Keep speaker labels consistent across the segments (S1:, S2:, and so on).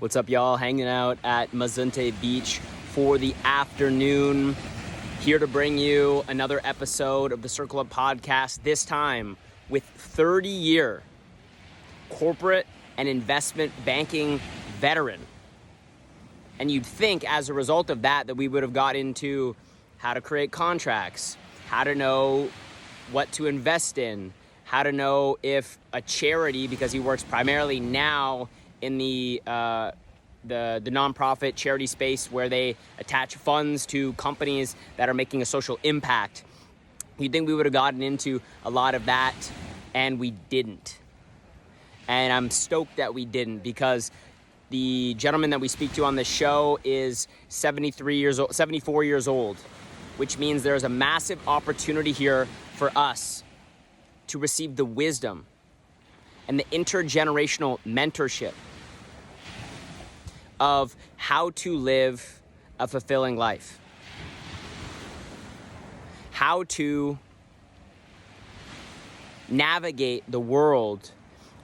S1: What's up, y'all? Hanging out at Mazunte Beach for the afternoon. Here to bring you another episode of the Circle Up Podcast, this time with 30-year corporate and investment banking veteran. And you'd think as a result of that we would have got into how to create contracts, how to know what to invest in, how to know if a charity, because he works primarily now in the nonprofit charity space where they attach funds to companies that are making a social impact. You'd think we would have gotten into a lot of that, and we didn't. And I'm stoked that we didn't, because the gentleman that we speak to on this show is 74 years old, which means there's a massive opportunity here for us to receive the wisdom and the intergenerational mentorship of how to live a fulfilling life, how to navigate the world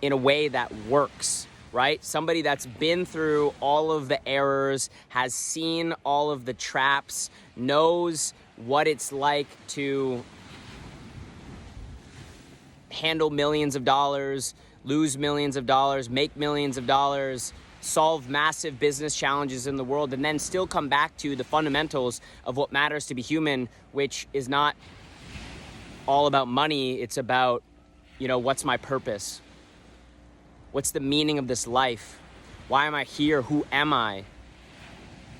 S1: in a way that works, right? Somebody that's been through all of the errors, has seen all of the traps, knows what it's like to handle millions of dollars, lose millions of dollars, make millions of dollars, solve massive business challenges in the world, and then still come back to the fundamentals of what matters to be human, which is not all about money. It's about, what's my purpose? What's the meaning of this life? Why am I here? Who am I?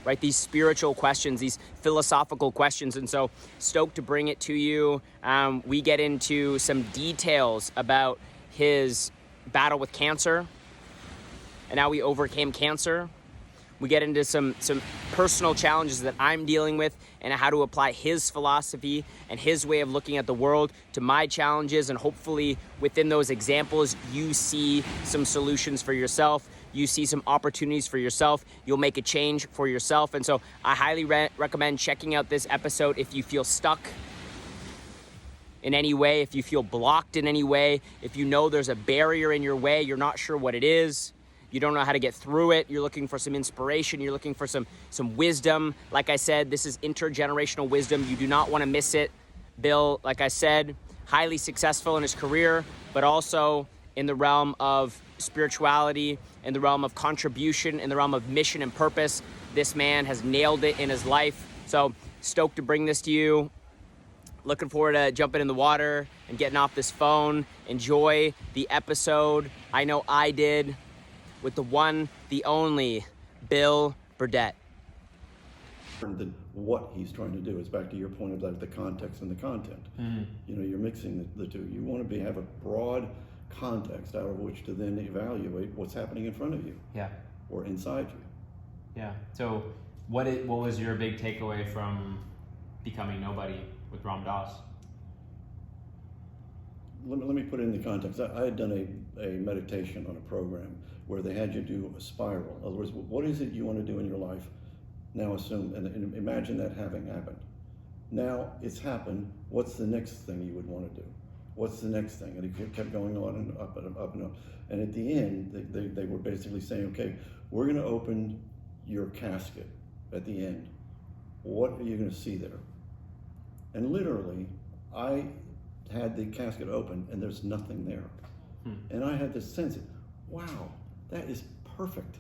S1: Right? These spiritual questions, these philosophical questions. And so stoked to bring it to you. We get into some details about his battle with cancer and how he overcame cancer. We get into some personal challenges that I'm dealing with and how to apply his philosophy and his way of looking at the world to my challenges. And hopefully within those examples, you see some solutions for yourself. You see some opportunities for yourself. You'll make a change for yourself. And so I highly recommend checking out this episode if you feel stuck in any way, if you feel blocked in any way, if you know there's a barrier in your way, you're not sure what it is. You don't know how to get through it. You're looking for some inspiration. You're looking for some wisdom. Like I said, this is intergenerational wisdom. You do not want to miss it. Bill, like I said, highly successful in his career, but also in the realm of spirituality, in the realm of contribution, in the realm of mission and purpose. This man has nailed it in his life. So stoked to bring this to you. Looking forward to jumping in the water and getting off this phone. Enjoy the episode. I know I did. With the one, the only, Bill Burdette.
S2: What he's trying to do is back to your point about the context and the content. Mm-hmm. You're mixing the two. You want to have a broad context out of which to then evaluate what's happening in front of you.
S3: Yeah.
S2: Or inside you.
S3: Yeah. So what was your big takeaway from Becoming Nobody with Ram Dass?
S2: Let me put it in the context. I had done a meditation on a program where they had you do a spiral. In other words, what is it you want to do in your life? Now assume, and imagine that having happened. Now it's happened, what's the next thing you would want to do? What's the next thing? And it kept going on and up and up and up. And at the end, they were basically saying, okay, we're going to open your casket at the end. What are you going to see there? And literally, I had the casket open and there's nothing there. And I had this sense of, wow, that is perfect.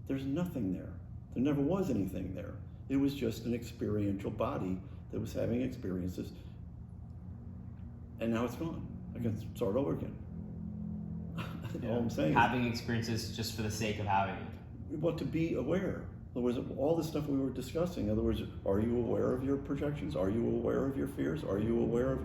S2: There's nothing there. There never was anything there. It was just an experiential body that was having experiences. And now it's gone. I can start over again.
S3: Yeah.
S2: All I'm saying
S3: having experiences just for the sake of having it.
S2: But to be aware. In other words, all the stuff we were discussing, in other words, are you aware of your projections? Are you aware of your fears? Are you aware of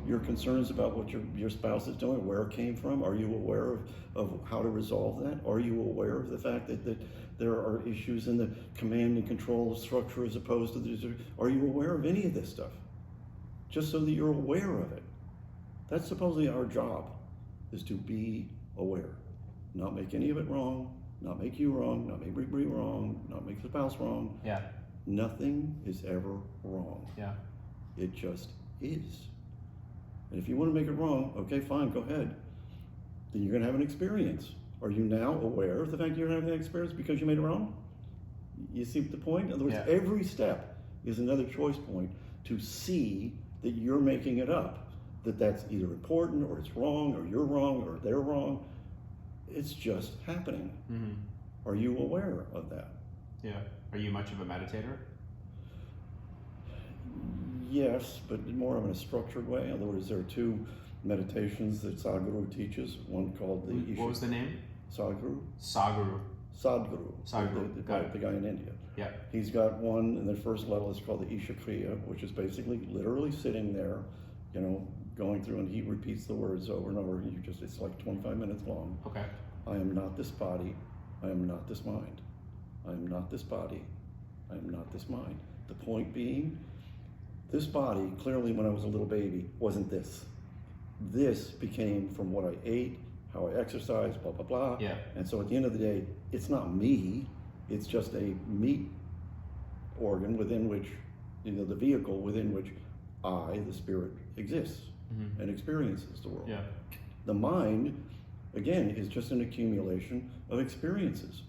S2: your concerns about what your spouse is doing, where it came from? Are you aware of how to resolve that? Are you aware of the fact that there are issues in the command and control structure as opposed to the... Are you aware of any of this stuff? Just so that you're aware of it. That's supposedly our job, is to be aware. Not make any of it wrong, not make you wrong, not make me wrong, not make the spouse wrong.
S3: Yeah.
S2: Nothing is ever wrong.
S3: Yeah.
S2: It just is. And if you want to make it wrong, okay, fine, go ahead. Then you're going to have an experience. Are you now aware of the fact you're having that experience because you made it wrong? You see the point? In other words, every step is another choice point to see that you're making it up, that that's either important or it's wrong or you're wrong or they're wrong. It's just happening. Are you aware of that?
S3: Yeah. Are you much of a meditator?
S2: Yes, but more in a structured way. In other words, there are two meditations that Sadhguru teaches. One called the
S3: What was the name?
S2: Sadhguru.
S3: Sadhguru.
S2: Sadhguru. The guy in India.
S3: Yeah.
S2: He's got one, and the first level is called the Isha Kriya, which is basically literally sitting there, you know, going through, and he repeats the words over and over. It's like 25 minutes long.
S3: Okay.
S2: I am not this body. I am not this mind. I am not this body. I am not this mind. The point being, this body, clearly when I was a little baby, wasn't this. This became from what I ate, how I exercised, blah, blah, blah.
S3: Yeah.
S2: And so at the end of the day, it's not me. It's just a meat organ within which, you know, the vehicle within which I, the spirit, exists and experiences the world.
S3: Yeah.
S2: The mind, again, is just an accumulation of experiences.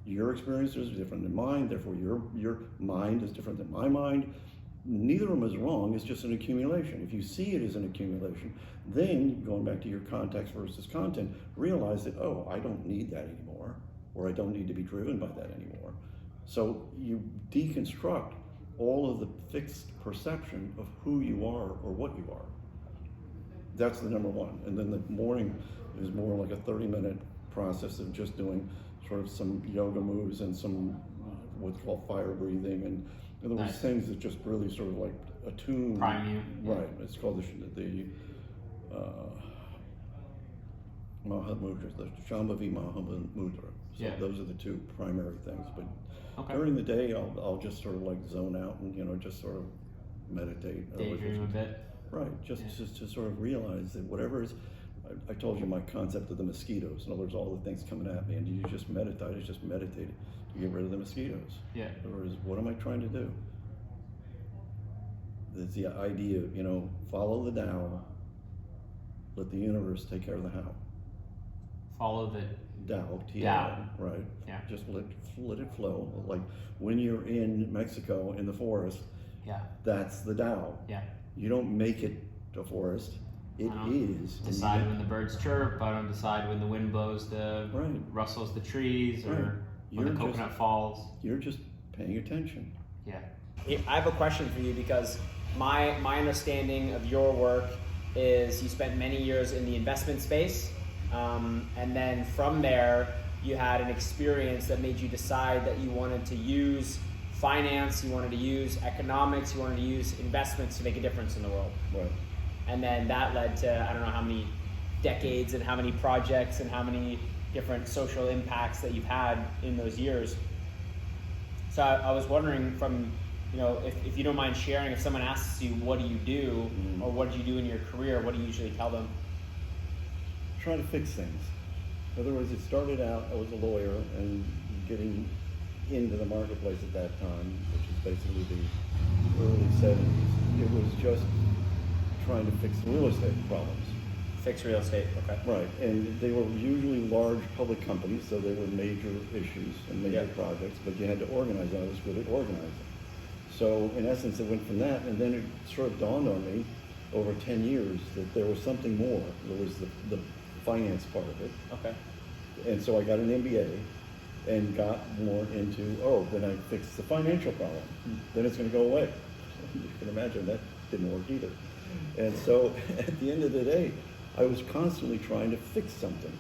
S2: Your experience is different than mine, therefore your mind is different than my mind. Neither of them is wrong, it's just an accumulation. If you see it as an accumulation, then, going back to your context versus content, realize that, oh, I don't need that anymore, or I don't need to be driven by that anymore. So you deconstruct all of the fixed perception of who you are or what you are. That's the number one. And then the morning is more like a 30-minute process of just doing sort of some yoga moves and some what's called fire breathing and in other words, things that just really sort of like attune.
S3: Prime you.
S2: Right. It's called the Mahamudra, the Shambhavi Mahamudra. So those are the two primary things. But during the day, I'll just sort of like zone out and, you know, just sort of meditate.
S3: Daydream a bit.
S2: Right. Just to sort of realize that whatever is, I told you my concept of the mosquitoes. In other words, all the things coming at me, and you just meditate. It's just meditating to get rid of the mosquitoes.
S3: Yeah.
S2: In other words, what am I trying to do? It's the idea, you know, follow the Tao, let the universe take care of the how.
S3: Follow the
S2: Tao,
S3: Tao.
S2: right?
S3: Yeah.
S2: Just let it flow. Like when you're in Mexico in the forest, that's the Tao.
S3: Yeah.
S2: You don't make it a forest. It is.
S3: Decide when the birds chirp. I don't decide when the wind blows
S2: right.
S3: rustles the trees or when the coconut falls.
S2: You're just paying attention.
S3: Yeah.
S1: I have a question for you because my understanding of your work is you spent many years in the investment space, and then from there you had an experience that made you decide that you wanted to use finance, you wanted to use economics, you wanted to use investments to make a difference in the world.
S2: Right.
S1: And then that led to, I don't know how many decades and how many projects and how many different social impacts that you've had in those years. So I was wondering from, you know, if you don't mind sharing, if someone asks you, what do you do, or what did you do in your career, what do you usually tell them?
S2: Try to fix things. In other words, it started out, I was a lawyer and getting into the marketplace at that time, which is basically the early 70s. It was just trying to fix real estate problems.
S1: Fix real estate, okay.
S2: Right, and they were usually large public companies, so they were major issues and major projects, but you had to organize them. I was good at organizing. So in essence, it went from that, and then it sort of dawned on me over 10 years that there was something more. There was the finance part of it.
S1: Okay.
S2: And so I got an MBA and got more into, then I fixed the financial problem. Then it's going to go away. You can imagine that didn't work either. And so at the end of the day, I was constantly trying to fix something.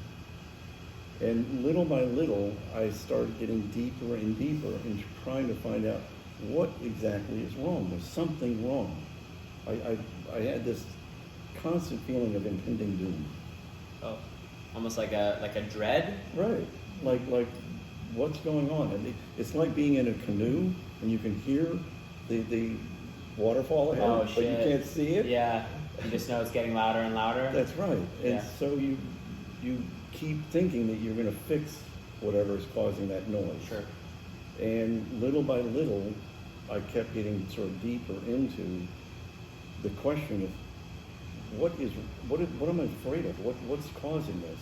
S2: And little by little, I started getting deeper and deeper into trying to find out what exactly is wrong. There's something wrong. I had this constant feeling of impending doom.
S1: Oh, almost like a dread?
S2: Right. Like what's going on? And it's like being in a canoe and you can hear the waterfall ahead, but you can't see it.
S1: Yeah, you just know it's getting louder and louder.
S2: That's right. And so you keep thinking that you're going to fix whatever is causing that noise.
S1: Sure.
S2: And little by little, I kept getting sort of deeper into the question of what am I afraid of? What's causing this?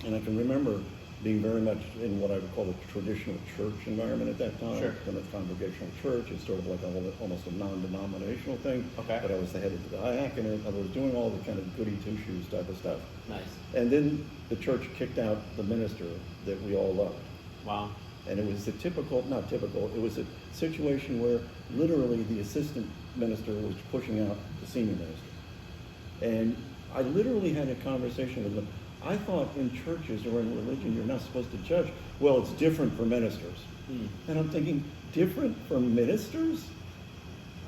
S2: And I can remember being very much in what I would call a traditional church environment at that time.
S3: Sure.
S2: Kind of congregational church. It's sort of like almost a non-denominational thing.
S3: Okay.
S2: But I was the head of the diaconate. I was doing all the kind of goody two-shoes type of stuff.
S3: Nice.
S2: And then the church kicked out the minister that we all loved.
S3: Wow.
S2: And it was not typical, it was a situation where literally the assistant minister was pushing out the senior minister. And I literally had a conversation with them. I thought in churches or in religion, you're not supposed to judge. Well, it's different for ministers. And I'm thinking, different for ministers?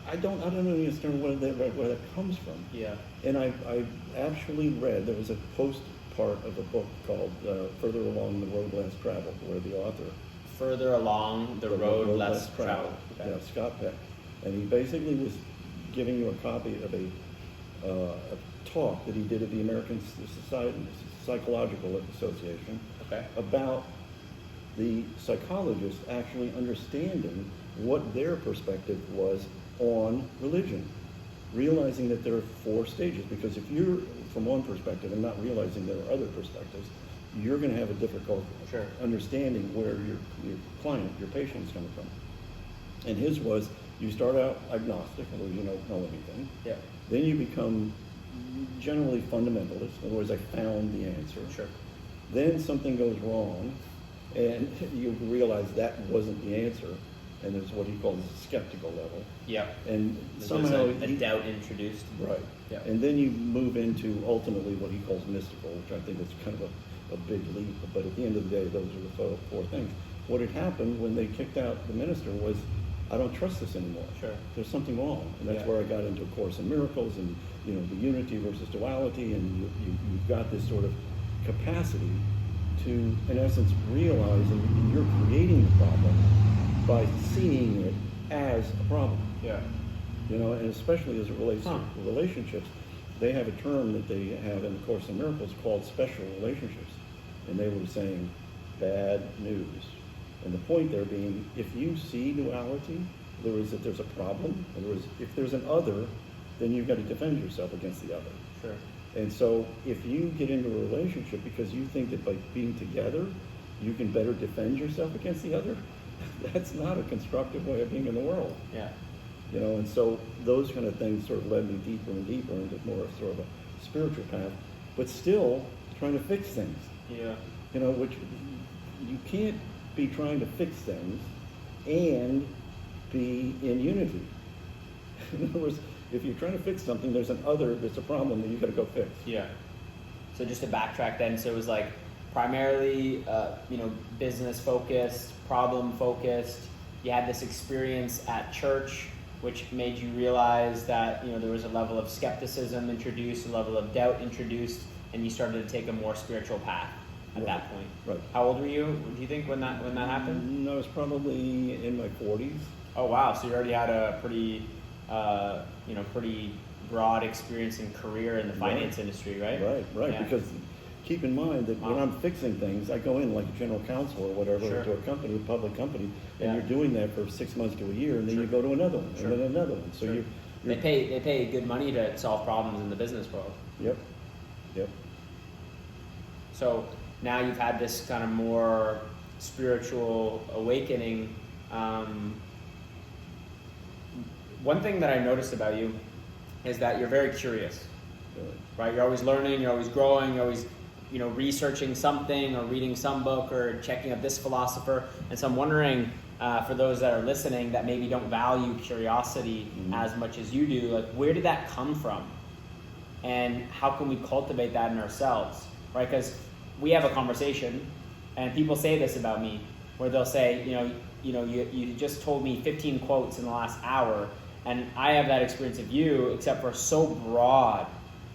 S2: I don't understand where that comes from.
S3: Yeah.
S2: And I actually read, there was a post part of a book called Further Along the Road Less Traveled, where the author,
S3: Further along the road less traveled. Okay.
S2: Yeah, Scott Peck. And he basically was giving you a copy of a talk that he did at the American Psychological Association
S3: Okay.
S2: about the psychologists actually understanding what their perspective was on religion, realizing that there are 4 stages, because if you're from one perspective and not realizing there are other perspectives, you're going to have a difficult
S3: Sure.
S2: understanding where your client, your patient is coming from. And his was, you start out agnostic, in other words, you don't know anything.
S3: Yeah.
S2: Then you become generally fundamentalist, in other words, I found the answer.
S3: Sure.
S2: Then something goes wrong, and you realize that wasn't the answer, and there's what he calls the skeptical level.
S3: Yeah.
S2: And
S3: There
S2: somehow
S3: was a doubt introduced.
S2: right.
S3: Yeah.
S2: And then you move into ultimately what he calls mystical, which I think is kind of a big leap, but at the end of the day, those are the 4 things. What had happened when they kicked out the minister was, I don't trust this anymore.
S3: Sure.
S2: There's something wrong. And that's
S3: Yeah.
S2: where I got into A Course in Miracles and, the unity versus duality, and you've got this sort of capacity to, in essence, realize and you're creating the problem by seeing it as a problem.
S3: Yeah.
S2: And especially as it relates to relationships, they have a term that they have in the Course in Miracles called special relationships. And they were saying bad news. And the point there being, if you see duality, that there's a problem. In other words, if there's an other, then you've got to defend yourself against the other.
S3: Sure.
S2: And so if you get into a relationship because you think that by being together, you can better defend yourself against the other, that's not a constructive way of being in the world.
S3: Yeah.
S2: And so those kind of things sort of led me deeper and deeper into more of sort of a spiritual path, but still trying to fix things.
S3: Yeah.
S2: Which you can't be trying to fix things and be in unity. In other words, if you're trying to fix something, there's a problem that you got to go fix.
S3: Yeah. So just to backtrack then, so it was like primarily, business focused, problem focused. You had this experience at church, which made you realize that, there was a level of skepticism introduced, a level of doubt introduced, and you started to take a more spiritual path at that point.
S2: Right.
S3: How old were you, do you think, when that happened?
S2: I was probably in my 40s.
S3: Oh, wow. So you already had a pretty broad experience and career in the finance industry, right?
S2: Right.
S3: Yeah.
S2: Because keep in mind that when
S3: Wow.
S2: I'm fixing things, I go in like a general counsel or whatever
S3: Sure.
S2: to a company, a public company, and
S3: Yeah.
S2: you're doing that for 6 months to a year, and then
S3: Sure.
S2: you go to another one,
S3: Sure.
S2: and then another one. So
S3: Sure.
S2: you're
S3: They pay good money to solve problems in the business world.
S2: Yep.
S3: So now you've had this kind of more spiritual awakening. One thing that I noticed about you is that you're very curious, right? You're always learning, you're always growing, you're always, researching something or reading some book or checking out this philosopher. And so I'm wondering, for those that are listening that maybe don't value curiosity as much as you do, like where did that come from? And how can we cultivate that in ourselves, right? Because we have a conversation, and people say this about me, where they'll say, you just told me 15 quotes in the last hour, and I have that experience of you, except for so broad,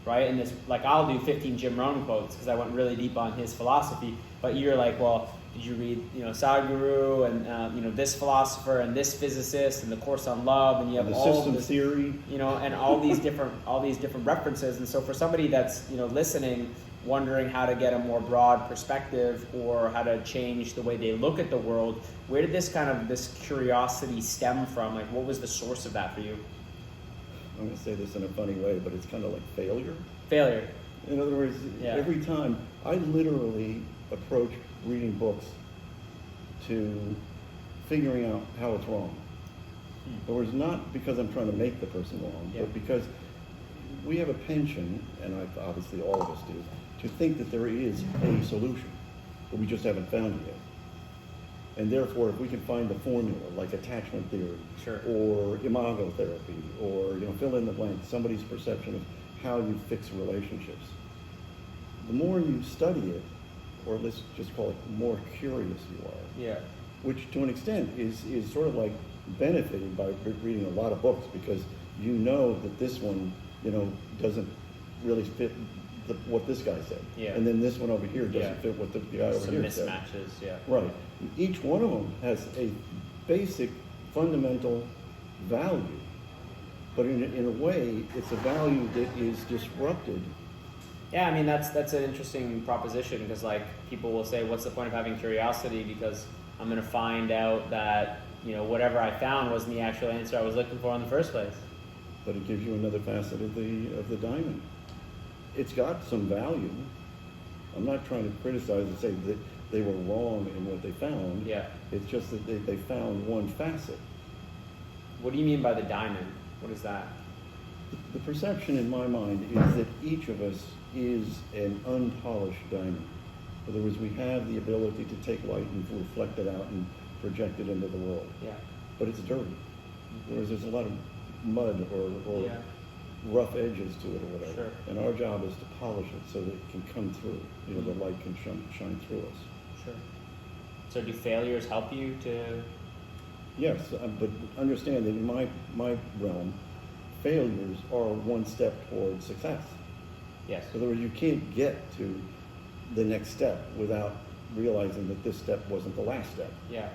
S3: right? And this, like, I'll do 15 Jim Rohn quotes because I went really deep on his philosophy, but you're like, well, did you read, Sadhguru and this philosopher and this physicist and the Course on Love, and you have
S2: the
S3: all
S2: system
S3: this
S2: theory,
S3: and all these different references. And so for somebody that's listening, wondering how to get a more broad perspective or how to change the way they look at the world, where did this curiosity stem from? Like, what was the source of that for you?
S2: I'm going to say this in a funny way, but it's kind of like failure.
S3: Failure.
S2: In other words,
S3: Yeah.
S2: every time I literally approach reading books to figuring out how it's wrong. In other words, not because I'm trying to make the person wrong,
S3: Yeah.
S2: but because we have a penchant, and obviously all of us do, to think that there is a solution, but we just haven't found it yet. And therefore, if we can find the formula, like attachment theory,
S3: Sure.
S2: or imago therapy, or fill in the blank, somebody's perception of how you fix relationships, the more you study it, or let's just call it more curious you are,
S3: Yeah.
S2: which to an extent is sort of like benefited by reading a lot of books, because you know that this one, doesn't really fit what this guy said.
S3: Yeah.
S2: And then this one over here doesn't
S3: Yeah.
S2: fit what the guy over
S3: Some
S2: here said.
S3: mismatches, yeah.
S2: Right. Each one of them has a basic, fundamental value. But in a way, it's a value that is disrupted.
S3: Yeah, I mean, that's an interesting proposition, because like people will say, what's the point of having curiosity? Because I'm going to find out that, whatever I found wasn't the actual answer I was looking for in the first place.
S2: But it gives you another facet of the diamond. It's got some value. I'm not trying to criticize and say that they were wrong in what they found.
S3: Yeah.
S2: It's just that they found one facet.
S3: What do you mean by the diamond? What is that?
S2: The perception in my mind is that each of us is an unpolished diamond. In other words, we have the ability to take light and reflect it out and project it into the world.
S3: Yeah.
S2: But it's dirty. Whereas there's a lot of mud or
S3: Yeah.
S2: rough edges to it or whatever.
S3: Sure.
S2: And our job is to polish it so that it can come through. The light can shine through us.
S3: Sure. So do failures help you to?
S2: Yes, but understand that in my realm, failures are one step toward success.
S3: Yes.
S2: In other words, you can't get to the next step without realizing that this step wasn't the last step.
S3: Yeah.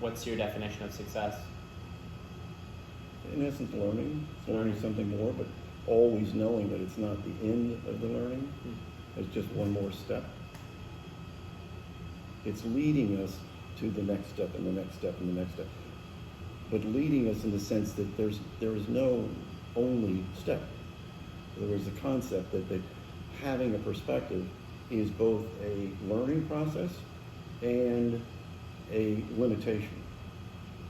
S3: What's your definition of success?
S2: In essence, learning something more, but always knowing that it's not the end of the learning. It's just one more step. It's leading us to the next step and the next step and the next step. But leading us in the sense that there is no only step. There is a concept that having a perspective is both a learning process and a limitation.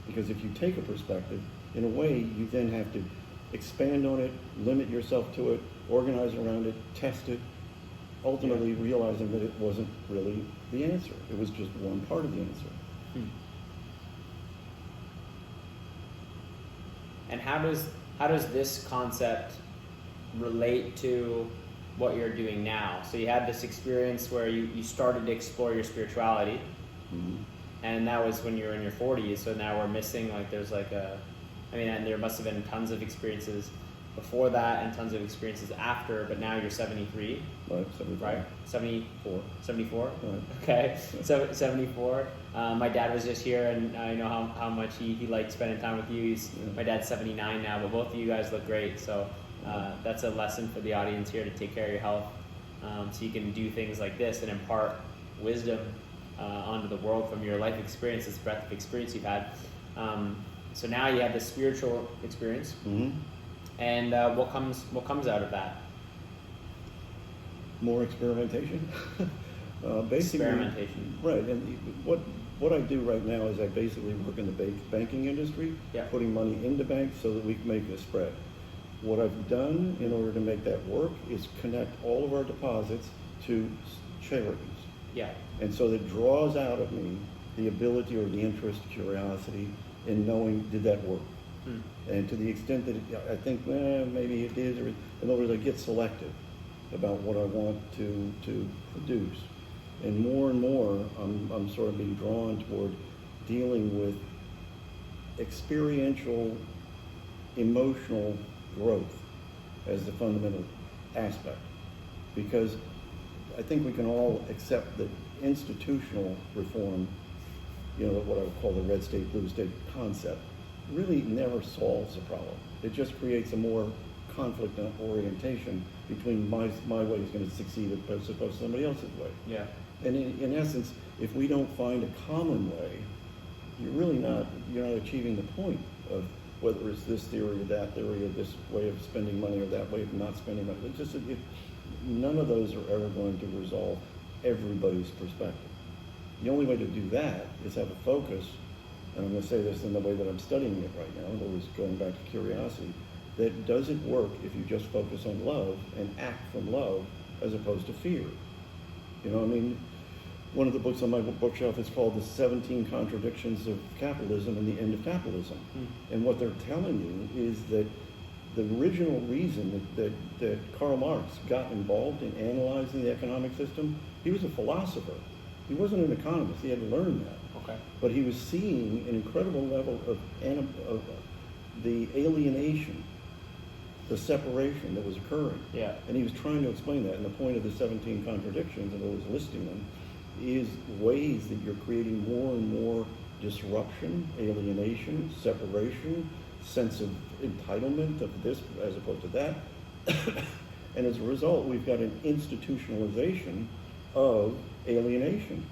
S2: Because if you take a perspective, in a way, you then have to expand on it, limit yourself to it, organize around it, test it, ultimately realizing that it wasn't really the answer. It was just one part of the answer.
S3: And how does this concept relate to what you're doing now? So you had this experience where you started to explore your spirituality, and that was when you were in your 40s. So now we're missing, and there must have been tons of experiences before that and tons of experiences after, but now you're 73.
S2: Right, 74.
S3: Right? 74? 74?
S2: Right.
S3: Okay, so 74. My dad was just here, and I know how much he liked spending time with you. My dad's 79 now, but both of you guys look great. So that's a lesson for the audience here, to take care of your health, so you can do things like this and impart wisdom onto the world from your life experience, this breadth of experience you've had. So now you have this spiritual experience, and what comes out of that?
S2: More experimentation. Basically,
S3: Experimentation.
S2: Right, and what I do right now is I basically work in the banking industry, putting money into banks so that we can make a spread. What I've done in order to make that work is connect all of our deposits to charities.
S3: Yeah.
S2: And so that draws out of me the ability or the interest, curiosity in knowing, did that work? And to the extent that I think, maybe it did, or in other words, I get selective about what I want to produce. And more, I'm sort of being drawn toward dealing with experiential, emotional growth as the fundamental aspect. Because I think we can all accept that institutional reform, what I would call the red state, blue state concept, really never solves the problem. It just creates a more conflict and orientation between my way is going to succeed as opposed to somebody else's way.
S3: Yeah.
S2: And in essence, if we don't find a common way, you're not achieving the point of whether it's this theory or that theory or this way of spending money or that way of not spending money. None of those are ever going to resolve everybody's perspective. The only way to do that is have a focus, and I'm going to say this in the way that I'm studying it right now, in other words, going back to curiosity, that doesn't work if you just focus on love and act from love as opposed to fear. You know, I mean, one of the books on my bookshelf is called The 17 Contradictions of Capitalism and the End of Capitalism. And what they're telling you is that the original reason that Karl Marx got involved in analyzing the economic system, he was a philosopher. He wasn't an economist. He had to learn that.
S3: Okay.
S2: But he was seeing an incredible level of the alienation, the separation that was occurring.
S3: Yeah.
S2: And he was trying to explain that. And the point of the 17 contradictions, and always listing them, is ways that you're creating more and more disruption, alienation, separation, sense of entitlement of this as opposed to that. And as a result, we've got an institutionalization of alienation.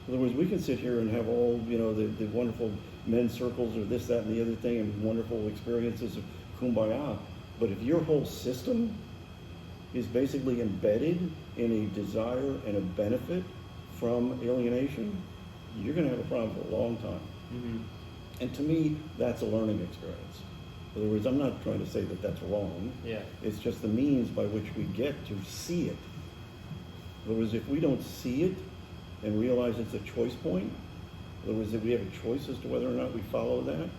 S2: In other words, we can sit here and have all, you know, the wonderful men's circles or this, that, and the other thing, and wonderful experiences of kumbaya. But if your whole system is basically embedded in a desire and a benefit from alienation, you're going to have a problem for a long time.
S3: Mm-hmm.
S2: And to me, that's a learning experience. In other words, I'm not trying to say that that's wrong.
S3: Yeah.
S2: It's just the means by which we get to see it. In other words, if we don't see it and realize it's a choice point, in other words, if we have a choice as to whether or not we follow that,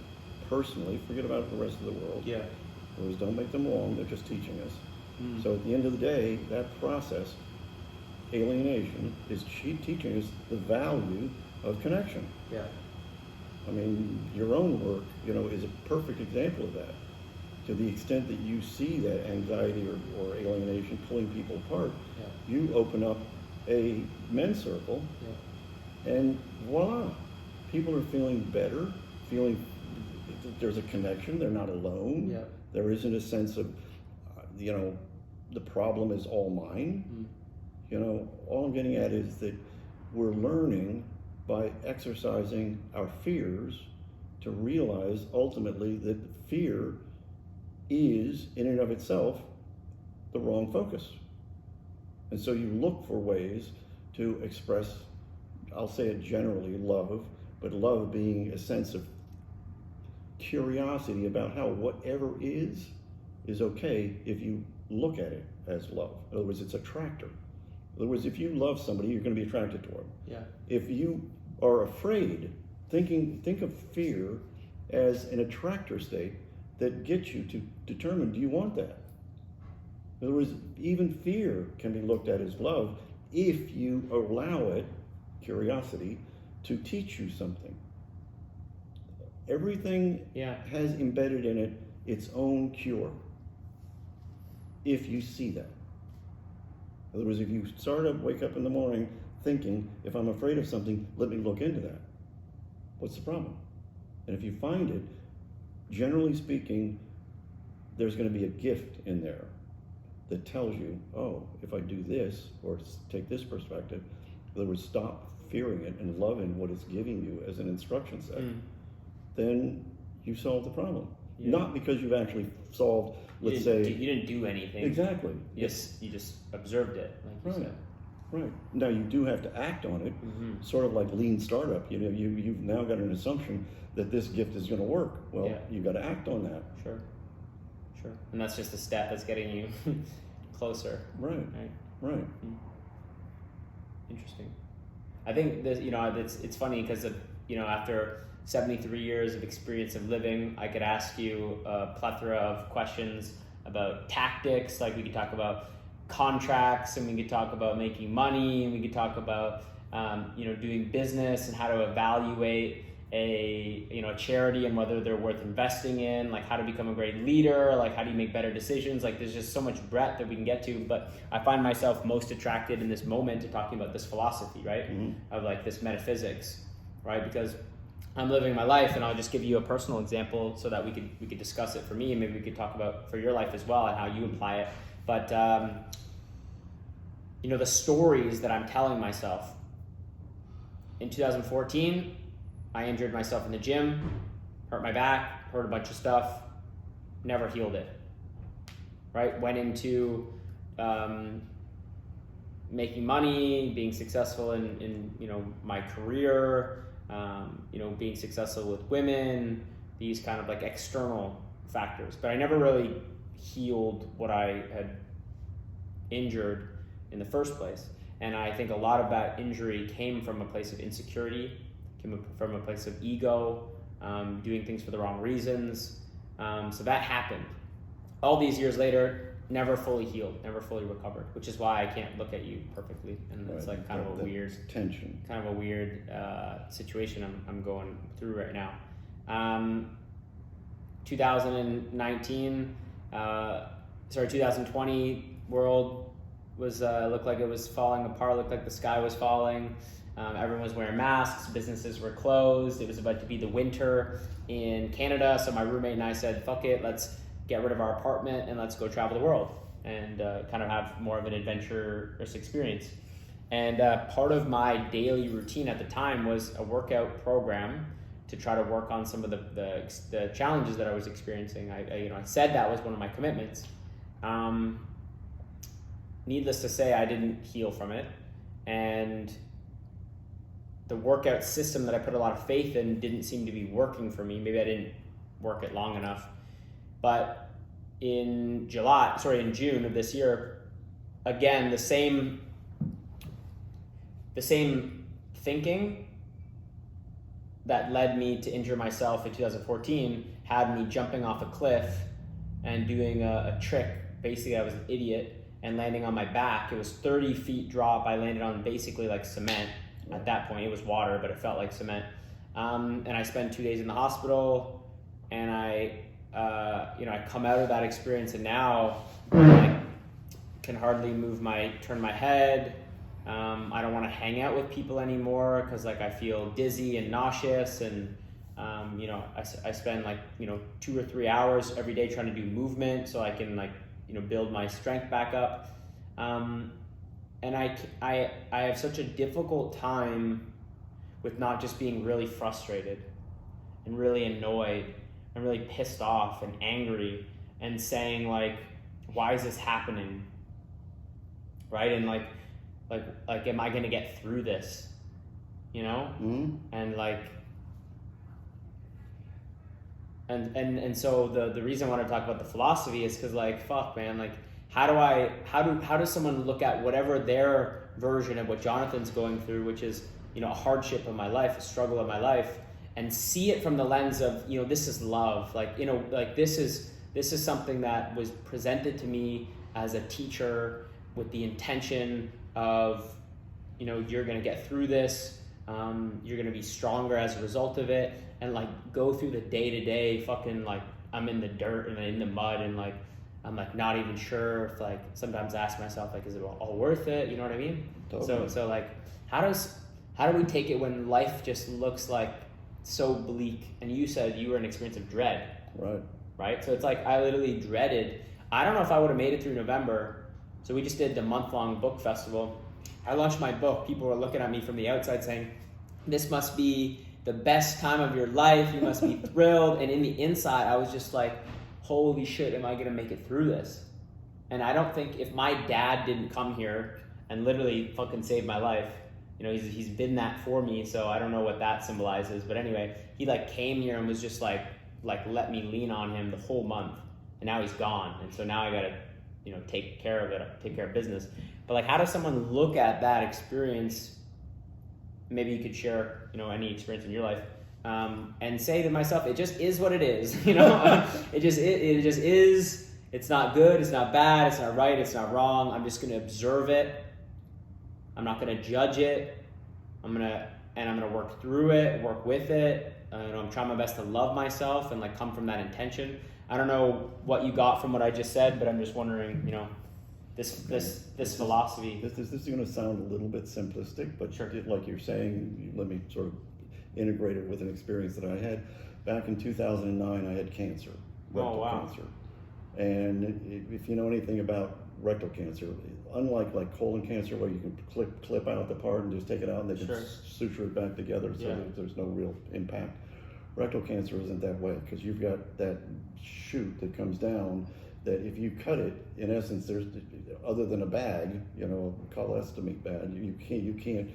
S2: personally, forget about the rest of the world.
S3: Yeah.
S2: In other words, don't make them wrong, they're just teaching us.
S3: Mm.
S2: So at the end of the day, that process, alienation, is teaching us the value of connection.
S3: Yeah.
S2: I mean, your own work, you know, is a perfect example of that. To the extent that you see that anxiety or alienation pulling people apart,
S3: Yeah.
S2: you open up a men's circle,
S3: Yeah.
S2: and voila, people are feeling better, feeling there's a connection, they're not alone.
S3: Yeah.
S2: There isn't a sense of, you know, the problem is all mine.
S3: Mm.
S2: You know, all I'm getting at is that we're learning by exercising our fears to realize ultimately that fear is, in and of itself, the wrong focus. And so you look for ways to express, I'll say it generally, love, but love being a sense of curiosity about how whatever is okay if you look at it as love. In other words, it's attractor. In other words, if you love somebody, you're going to be attracted to them.
S3: Yeah.
S2: If you are afraid, think of fear as an attractor state that gets you to determine, do you want that? In other words, even fear can be looked at as love if you allow it, curiosity, to teach you something. Everything
S3: Yeah.
S2: has embedded in it its own cure, if you see that. In other words, if you wake up in the morning thinking, if I'm afraid of something, let me look into that. What's the problem? And if you find it, generally speaking, there's going to be a gift in there that tells you, oh, if I do this, or take this perspective, in other words, stop fearing it and loving what it's giving you as an instruction set, then you solve the problem.
S3: Yeah.
S2: Not because you've actually solved, let's
S3: you
S2: say...
S3: You didn't do anything.
S2: Exactly.
S3: You just observed it, like you
S2: Right.
S3: said.
S2: Right. Now you do have to act on it, sort of like lean startup. You know, you've now got an assumption that this gift is going to work. Well,
S3: Yeah.
S2: you've got to act on that.
S3: Sure. And that's just a step that's getting you closer.
S2: Right. Right.
S3: Interesting. I think this, you know, it's funny because after 73 years of experience of living, I could ask you a plethora of questions about tactics. Like we could talk about contracts, and we could talk about making money, and we could talk about doing business and how to evaluate a charity and whether they're worth investing in, like how to become a great leader, like how do you make better decisions. Like there's just so much breadth that we can get to, but I find myself most attracted in this moment to talking about this philosophy, right? Of like this metaphysics, right? Because I'm living my life, and I'll just give you a personal example so that we could discuss it for me, and maybe we could talk about for your life as well and how you apply it. But the stories that I'm telling myself. In 2014, I injured myself in the gym, hurt my back, heard a bunch of stuff, never healed it, right? Went into making money, being successful in you know, my career, you know, being successful with women, these kind of like external factors. But I never really healed what I had injured in the first place. And I think a lot of that injury came from a place of insecurity, came from a place of ego, doing things for the wrong reasons. So that happened. All these years later, never fully healed, never fully recovered, which is why I can't look at you perfectly. And it's like kind of a weird
S2: tension,
S3: kind of a weird situation I'm going through right now. 2020 world was looked like it was falling apart, looked like the sky was falling. Everyone was wearing masks, businesses were closed. It was about to be the winter in Canada, so my roommate and I said, fuck it, let's get rid of our apartment and let's go travel the world and kind of have more of an adventurous experience. And part of my daily routine at the time was a workout program to try to work on some of the challenges that I was experiencing. I said that was one of my commitments. Needless to say, I didn't heal from it. And the workout system that I put a lot of faith in didn't seem to be working for me. Maybe I didn't work it long enough. But in June of this year, again, the same thinking that led me to injure myself in 2014 had me jumping off a cliff and doing a trick. Basically, I was an idiot and landing on my back. It was 30 feet drop. I landed on basically like cement. At that point, it was water, but it felt like cement. And I spent 2 days in the hospital, and I come out of that experience, and now I can hardly turn my head. I don't want to hang out with people anymore because like I feel dizzy and nauseous, and I spend like 2 or 3 hours every day trying to do movement so I can build my strength back up. And I have such a difficult time with not just being really frustrated and really annoyed and really pissed off and angry and saying like, why is this happening? Right? And like, am I gonna get through this? Mm-hmm. And like, and so the reason I want to talk about the philosophy is because like, fuck man, like how does someone look at whatever their version of what Jonathan's going through, which is, a hardship in my life, a struggle in my life, and see it from the lens of, this is love. Like, this is something that was presented to me as a teacher with the intention of, you're going to get through this. You're going to be stronger as a result of it, and like go through the day-to-day fucking like I'm in the dirt and in the mud, and like I'm like not even sure if like sometimes I ask myself like, is it all worth it? You know what I mean? Totally. So like how do we take it when life just looks like so bleak? And you said you were an experience of dread. Right? So it's like I literally dreaded. I don't know if I would have made it through November. So we just did the month-long book festival. I launched my book. People were looking at me from the outside saying, this must be the best time of your life. You must be thrilled. And in the inside, I was just like, holy shit, am I going to make it through this? And I don't think if my dad didn't come here and literally fucking save my life, he's been that for me. So I don't know what that symbolizes. But anyway, he like came here and was just like let me lean on him the whole month. And now he's gone. And so now I got to, take care of it, take care of business. But like, how does someone look at that experience? Maybe you could share, any experience in your life, and say to myself, it just is what it is. It just is. It's not good. It's not bad. It's not right. It's not wrong. I'm just going to observe it. I'm not going to judge it. I'm going to work through it, work with it. I'm trying my best to love myself and like come from that intention. I don't know what you got from what I just said, but I'm just wondering, this philosophy.
S2: This is going to sound a little bit simplistic, but
S3: sure.
S2: Like you're saying, let me sort of integrate it with an experience that I had. Back in 2009, I had cancer, rectal cancer. And if you know anything about rectal cancer, unlike like colon cancer where you can clip out the part and just take it out and they can suture it back together so that there's no real impact. Rectal cancer isn't that way because you've got that shoot that comes down that if you cut it, in essence, there's, other than a bag, you know, a colostomy bag, you can't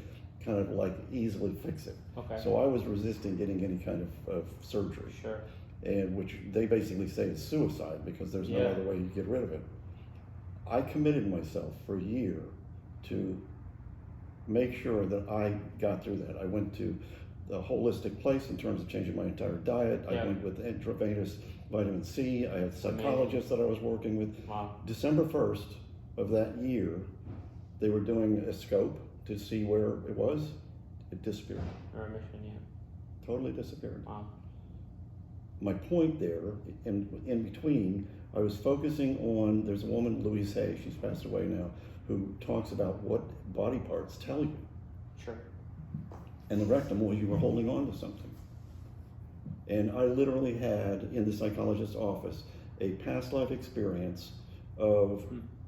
S2: kind of like easily fix it.
S3: Okay.
S2: So I was resisting getting any kind of surgery.
S3: Sure.
S2: And which they basically say is suicide because there's no other way you get rid of it. I committed myself for a year to make sure that I got through that. I went to the holistic place in terms of changing my entire diet. I went with intravenous vitamin C. I had psychologists that I was working with.
S3: Wow.
S2: December 1st of that year, they were doing a scope to see where it was. It disappeared.
S3: Remission, yeah.
S2: Totally disappeared.
S3: Wow.
S2: My point there, in between, I was focusing on, there's a woman, Louise Hay, she's passed away now, who talks about what body parts tell you.
S3: Sure.
S2: And the rectum, well, you were holding on to something. And I literally had, in the psychologist's office, a past life experience of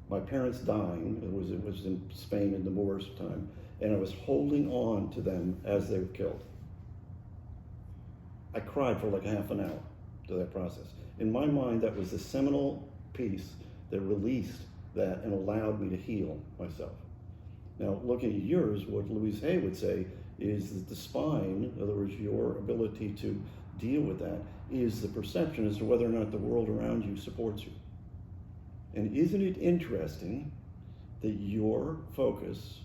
S2: my parents dying. It was in Spain in the Moorish time. And I was holding on to them as they were killed. I cried for like a half an hour to that process. In my mind, that was the seminal piece that released that and allowed me to heal myself. Now, looking at yours, what Louise Hay would say is that the spine, in other words, your ability to deal with that, is the perception as to whether or not the world around you supports you. And isn't it interesting that your focus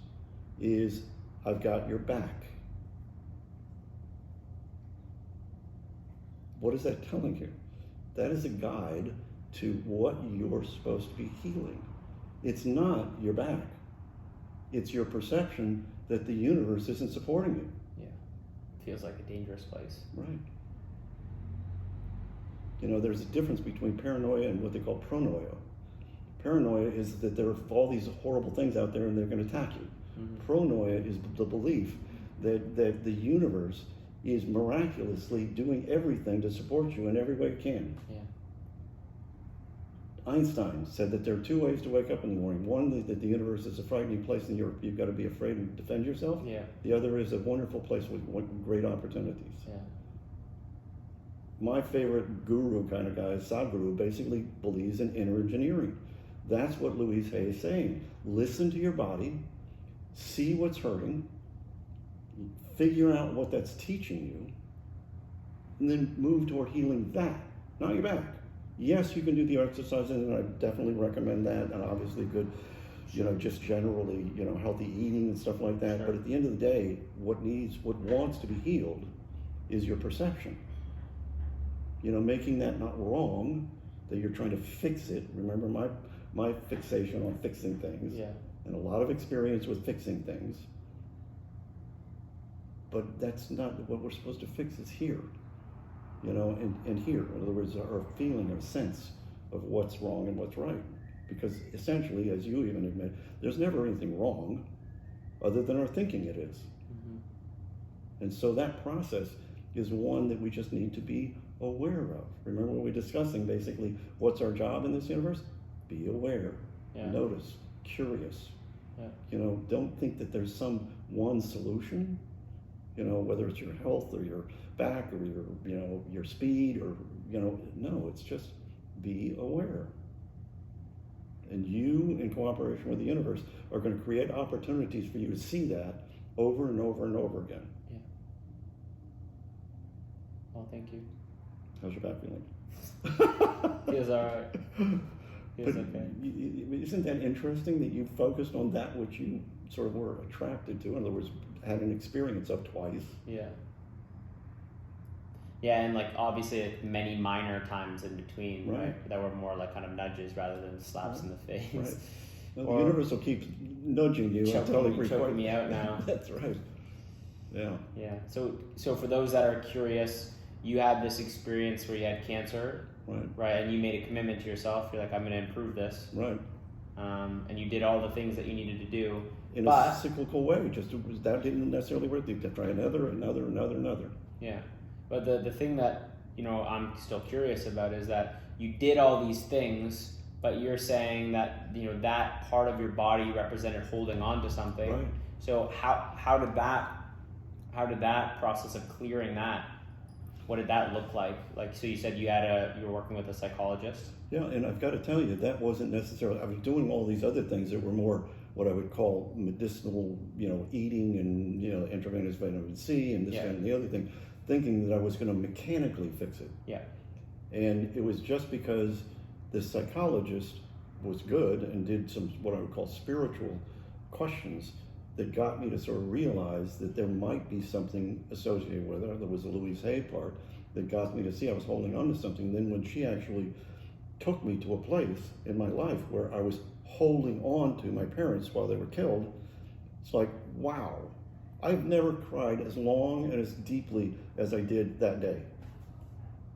S2: is, I've got your back? What is that telling you? That is a guide to what you're supposed to be healing. It's not your back. It's your perception that the universe isn't supporting you.
S3: Yeah. Feels like a dangerous place.
S2: Right. You know, there's a difference between paranoia and what they call pronoia. Paranoia is that there are all these horrible things out there and they're going to attack you. Mm-hmm. Pronoia is the belief that the universe is miraculously doing everything to support you in every way it can.
S3: Yeah.
S2: Einstein said that there are two ways to wake up in the morning. One, that the universe is a frightening place and you've got to be afraid and defend yourself.
S3: Yeah.
S2: The other is a wonderful place with great opportunities.
S3: Yeah.
S2: My favorite guru kind of guy, Sadhguru, basically believes in interengineering. That's what Louise Hay is saying. Listen to your body, see what's hurting, figure out what that's teaching you, and then move toward healing that, not your back. Yes, you can do the exercises, and I definitely recommend that, and obviously good, you know, just generally, you know, healthy eating and stuff like that. Sure. But at the end of the day, what wants to be healed is your perception. You know, making that not wrong, that you're trying to fix it. Remember my fixation on fixing things, and a lot of experience with fixing things. But that's not what we're supposed to fix. Is here, you know, and here. In other words, our feeling, our sense of what's wrong and what's right. Because essentially, as you even admit, there's never anything wrong other than our thinking it is. Mm-hmm. And so that process is one that we just need to be aware of. Remember when we were discussing basically what's our job in this universe? Be aware, notice, curious. Yeah. You know, don't think that there's some one solution. You know, whether it's your health or your back or your, you know, your speed or, you know, no, it's just be aware. And you, in cooperation with the universe, are going to create opportunities for you to see that over and over and over again.
S3: Yeah. Well, thank you.
S2: How's your back feeling?
S3: Feels all right. Feels okay.
S2: Isn't that interesting that you focused on that which you sort of were attracted to? In other words, had an experience of twice.
S3: Yeah. Yeah, and like obviously like many minor times in between, right? That were more like kind of nudges rather than slaps in the face.
S2: Right. Well, the universe will keep nudging you until it
S3: choking me out now.
S2: That's right. Yeah.
S3: Yeah. So for those that are curious, you had this experience where you had cancer, right? And you made a commitment to yourself. You're like, I'm going to improve this,
S2: right?
S3: And you did all the things that you needed to do
S2: in a cyclical way. Just that didn't necessarily work. You have to try another.
S3: Yeah, but the thing that, you know, I'm still curious about is that you did all these things, but you're saying that, you know, that part of your body represented holding on to something.
S2: Right.
S3: So how did that process of clearing that what did that look like? Like, so you said you were working with a psychologist.
S2: Yeah, and I've got to tell you, that wasn't necessarily, I was doing all these other things that were more what I would call medicinal, eating and, intravenous vitamin C and this
S3: Yeah.
S2: and the other thing, thinking that I was going to mechanically fix it.
S3: Yeah.
S2: And it was just because the psychologist was good and did some what I would call spiritual questions that got me to sort of realize that there might be something associated with it. There was a Louise Hay part that got me to see I was holding on to something. Then when she actually took me to a place in my life where I was holding on to my parents while they were killed, it's like, wow, I've never cried as long and as deeply as I did that day,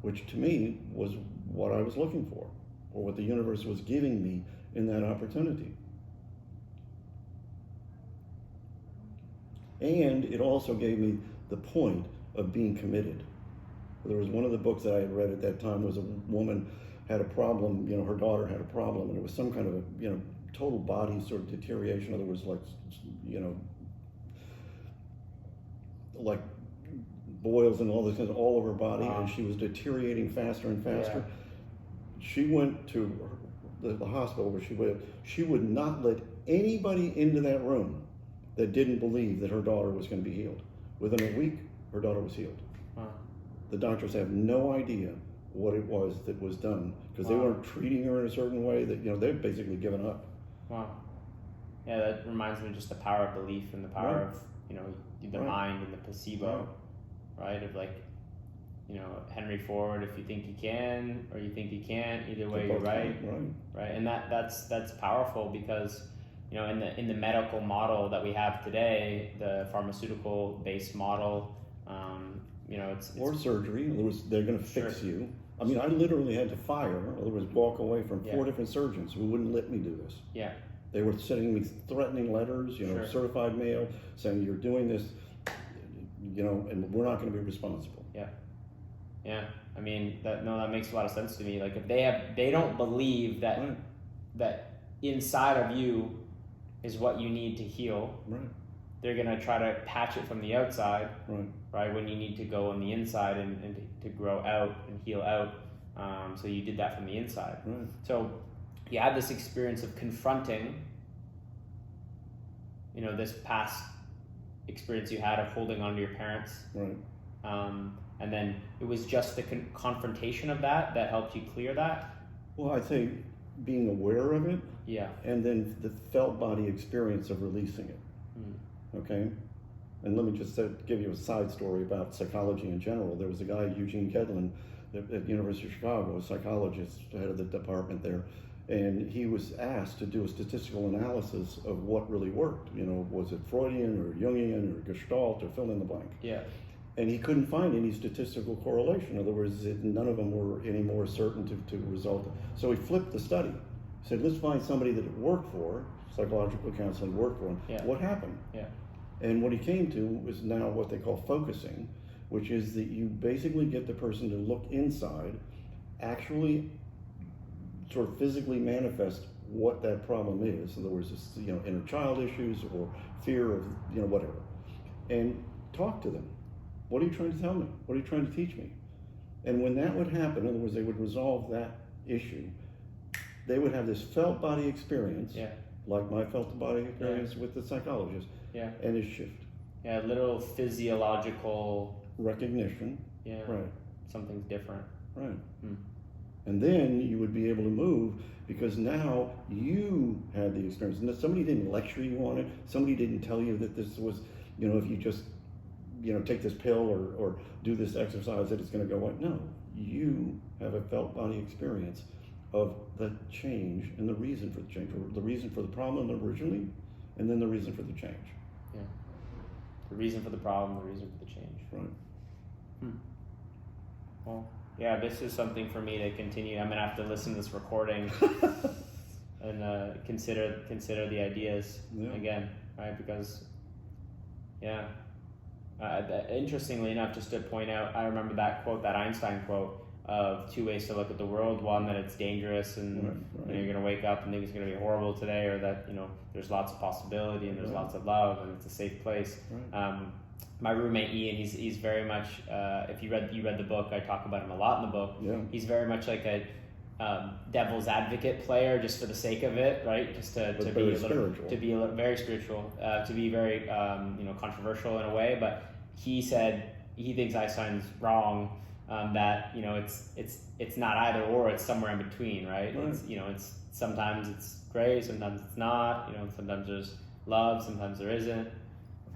S2: which to me was what I was looking for, or what the universe was giving me in that opportunity. And it also gave me the point of being committed. There was one of the books that I had read at that time was a woman had a problem, her daughter had a problem, and it was some kind of a, total body sort of deterioration. In other words, like boils and all this kind of all over her body, and she was deteriorating faster and faster. Yeah. She went to the hospital where she lived. She would not let anybody into that room that didn't believe that her daughter was going to be healed. Within a week, her daughter was healed. Wow. The doctors have no idea what it was that was done because they weren't treating her in a certain way that, they've basically given up.
S3: Wow. Yeah, that reminds me of just the power of belief and the power of, the mind and the placebo, right? Of like, Henry Ford, if you think you can or you think you can't, either way you're right. Right. And that's powerful because, in the medical model that we have today, the pharmaceutical based model, it's
S2: or surgery. In other words, they're going to fix you. I mean, I literally had to fire, in other words, walk away from 4 different surgeons who wouldn't let me do this.
S3: Yeah.
S2: They were sending me threatening letters, certified mail, saying you're doing this, and we're not going to be responsible.
S3: Yeah. Yeah. I mean, that makes a lot of sense to me. Like if they don't believe that that inside of you is what you need to heal.
S2: Right.
S3: They're gonna try to patch it from the outside. Right. When you need to go on the inside and to grow out and heal out. So you did that from the inside.
S2: Right.
S3: So you had this experience of confronting, this past experience you had of holding on to your parents.
S2: Right.
S3: And then it was just the confrontation of that helped you clear that?
S2: Well, I'd say being aware of it.
S3: Yeah.
S2: And then the felt body experience of releasing it. Okay? And let me just give you a side story about psychology in general. There was a guy, Eugene Kedlin, at the University of Chicago, a psychologist, head of the department there, and he was asked to do a statistical analysis of what really worked. Was it Freudian or Jungian or Gestalt or fill in the blank?
S3: Yeah.
S2: And he couldn't find any statistical correlation. In other words, none of them were any more certain to result. So he flipped the study. He said, let's find somebody that it worked for, psychological counseling worked for him.
S3: Yeah.
S2: What happened?
S3: Yeah.
S2: And what he came to was now what they call focusing, which is that you basically get the person to look inside, actually sort of physically manifest what that problem is. In other words, it's, inner child issues or fear of, whatever. And talk to them. What are you trying to tell me? What are you trying to teach me? And when that would happen, in other words, they would resolve that issue, they would have this felt body experience, like my felt body experience with the psychologist, and it shift.
S3: Yeah, literal physiological
S2: recognition.
S3: Yeah.
S2: Right.
S3: Something's different.
S2: Right. And then you would be able to move because now you had the experience. And somebody didn't lecture you on it. Somebody didn't tell you that this was, if you just, take this pill or do this exercise that it's going to go away. No, you have a felt body experience of the change and the reason for the change, or the reason for the problem originally, and then the reason for the change.
S3: Yeah. The reason for the problem, the reason for the change.
S2: Right.
S3: Well, yeah, this is something for me to continue. I'm gonna have to listen to this recording and consider the ideas again, right? Because, interestingly enough, just to point out, I remember that quote, that Einstein quote of 2 ways to look at the world. One, that it's dangerous and you're gonna wake up and think it's gonna be horrible today, or that there's lots of possibility and there's lots of love and it's a safe place. my roommate Ian, he's very much. If you read the book, I talk about him a lot in the book.
S2: Yeah.
S3: He's very much like a devil's advocate player, just for the sake of it, right? Just to be a little, very spiritual, to be very controversial in a way. But he said he thinks Einstein's wrong. That it's not either or, it's somewhere in between, right?
S2: Right.
S3: It's sometimes it's gray, sometimes it's not. Sometimes there's love, sometimes there isn't.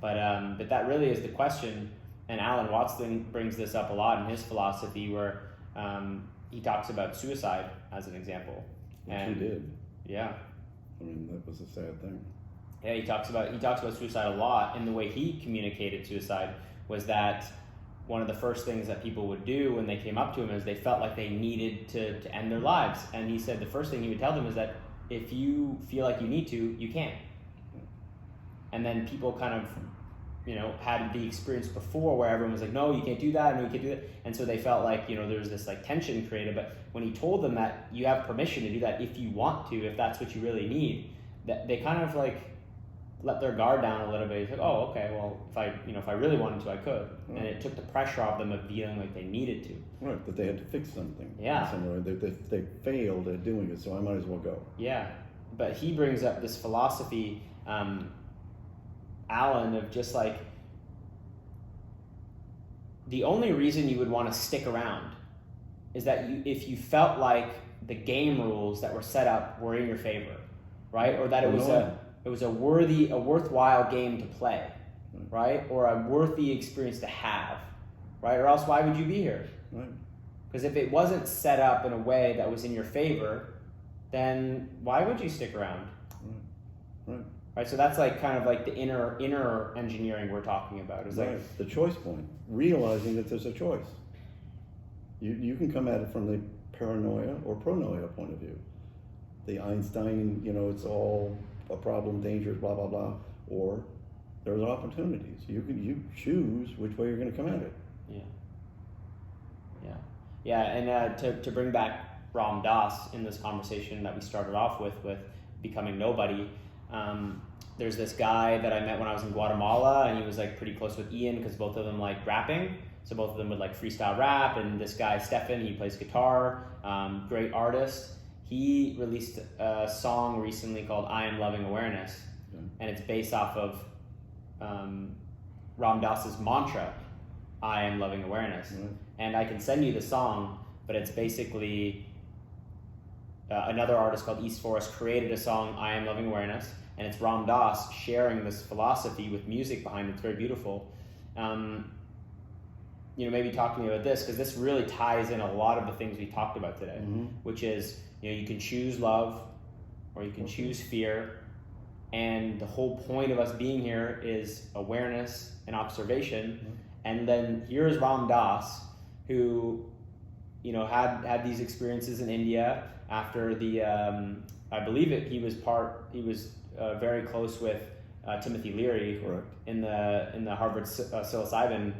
S3: But that really is the question. And Alan Watson brings this up a lot in his philosophy, where he talks about suicide as an example.
S2: Which he did.
S3: Yeah.
S2: I mean, that was a sad thing.
S3: Yeah, he talks about suicide a lot, and the way he communicated suicide was that one of the first things that people would do when they came up to him is they felt like they needed to end their lives. And he said the first thing he would tell them is that if you feel like you need to, you can. And then people kind of, had the experience before where everyone was like, no, you can't do that, no, you can't do that. And so they felt like, there was this like tension created. But when he told them that you have permission to do that if you want to, if that's what you really need, that they kind of like let their guard down a little bit. It's like, oh, okay, well, if I really wanted to, I could. Right. And it took the pressure off them of feeling like they needed to.
S2: Right, that they had to fix something.
S3: Yeah.
S2: Somewhere. They failed at doing it, so I might as well go.
S3: Yeah, but he brings up this philosophy, Alan, of just like, the only reason you would want to stick around is that if you felt like the game rules that were set up were in your favor, right? Or that it was a worthwhile game to play, right? Or a worthy experience to have, right? Or else why would you be here?
S2: Right.
S3: Because if it wasn't set up in a way that was in your favor, then why would you stick around?
S2: Right.
S3: Right, so that's like kind of like the inner engineering we're talking about. Is like
S2: the choice point, realizing that there's a choice. You can come at it from the paranoia or pronoia point of view. The Einstein, it's all a problem, dangerous, blah blah blah, or there's opportunities. You choose which way you're going to come at it.
S3: Yeah, and to bring back Ram Dass in this conversation that we started off with becoming nobody. There's this guy that I met when I was in Guatemala, and he was like pretty close with Ian because both of them like rapping. So both of them would like freestyle rap, and this guy Stefan, he plays guitar, great artist. He released a song recently called "I Am Loving Awareness," and it's based off of Ram Dass's mantra, "I am loving awareness." And I can send you the song, but it's basically another artist called East Forest created a song, "I Am Loving Awareness," and it's Ram Dass sharing this philosophy with music behind it. It's very beautiful. Maybe talk to me about this, because this really ties in a lot of the things we talked about today, which is, you can choose love or you can choose fear. And the whole point of us being here is awareness and observation. And then here's Ram Dass, who, had these experiences in India after the, I believe he was very close with Timothy Leary.
S2: Correct.
S3: in the Harvard psilocybin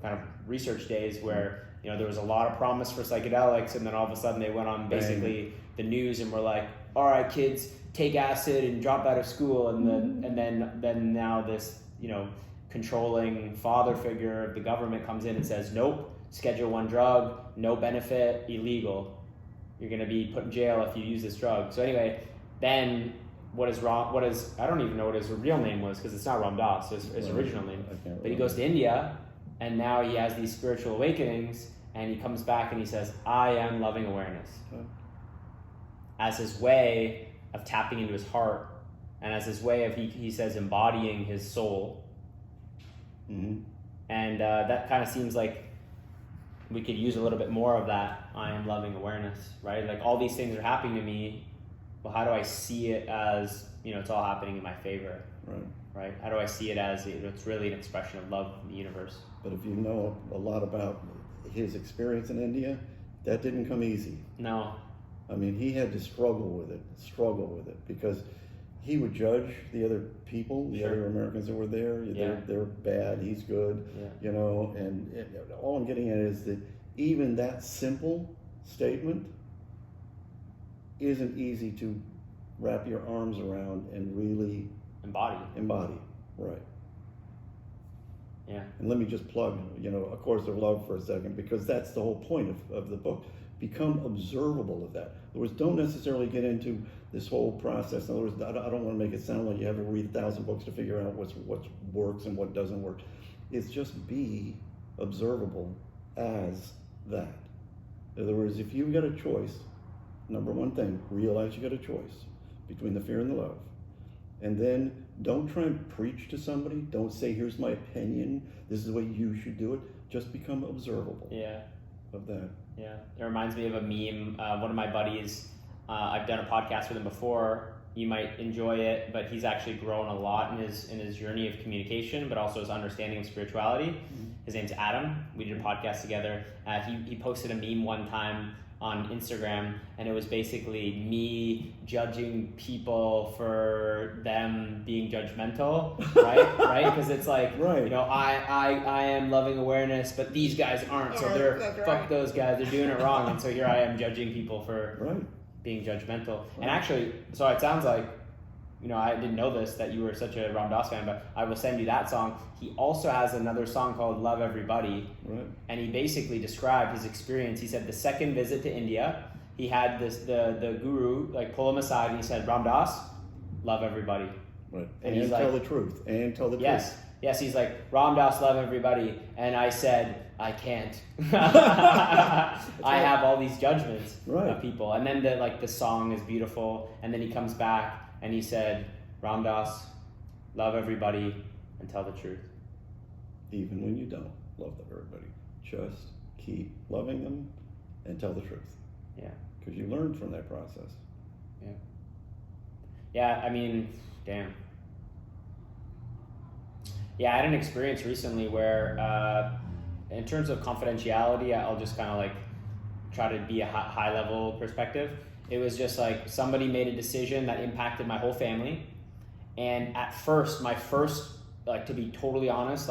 S3: kind of research days, where there was a lot of promise for psychedelics, and then all of a sudden they went on basically the news and were like, all right, kids, take acid and drop out of school, and then now this controlling father figure of the government comes in and says, nope, Schedule 1 drug, no benefit, illegal. You're going to be put in jail if you use this drug. So anyway, then I don't even know what his real name was, because it's not Ram Dass, his original name. But he goes to India, and now he has these spiritual awakenings, and he comes back and he says, I am loving awareness. As his way of tapping into his heart, and as his way of, he says, embodying his soul. And that kind of seems like we could use a little bit more of that I am loving awareness, right? Like, all these things are happening to me. Well, how do I see it as, it's all happening in my favor? Right? How do I see it as it's really an expression of love in the universe?
S2: But if you know a lot about his experience in India, that didn't come easy.
S3: No.
S2: I mean, he had to struggle with it, because he would judge the other people, the other Americans that were there. They're bad, he's good, and all I'm getting at is that even that simple statement isn't easy to wrap your arms around and really embody. Right.
S3: Yeah.
S2: And let me just plug, A Course of Love for a second, because that's the whole point of the book. Become observable of that. In other words, don't necessarily get into this whole process. In other words, I don't want to make it sound like you have to read 1,000 books to figure out what works and what doesn't work. It's just be observable as that. In other words, if you've got a choice, number one thing, realize you got a choice between the fear and the love. And then don't try and preach to somebody. Don't say, here's my opinion. This is the way you should do it. Just become observable of that.
S3: Yeah. It reminds me of a meme. One of my buddies, I've done a podcast with him before. You might enjoy it, but he's actually grown a lot in his journey of communication, but also his understanding of spirituality. Mm-hmm. His name's Adam. We did a podcast together. He posted a meme one time on Instagram, and it was basically me judging people for them being judgmental, right? Because it's like, I am loving awareness, but these guys aren't, so fuck those guys, they're doing it wrong, and so here I am judging people for being judgmental. And actually, so it sounds like, I didn't know this, that you were such a Ram Dass fan, but I will send you that song. He also has another song called Love Everybody. Right. And he basically described his experience. He said the second visit to India, he had the guru pull him aside and he said, Ram Dass, love everybody.
S2: Right. And he's tell the truth. And tell the truth.
S3: Yes, he's like, Ram Dass, love everybody. And I said, I can't. I have all these judgments of people. And then the song is beautiful. And then he comes back and he said, Ram Dass, love everybody and tell the truth.
S2: Even when you don't love everybody, just keep loving them and tell the truth.
S3: Yeah.
S2: Because you learned from that process.
S3: Yeah. Yeah, I mean, damn. Yeah, I had an experience recently where, in terms of confidentiality, I'll just kind of try to be a high level perspective. It was just somebody made a decision that impacted my whole family. And at first, to be totally honest,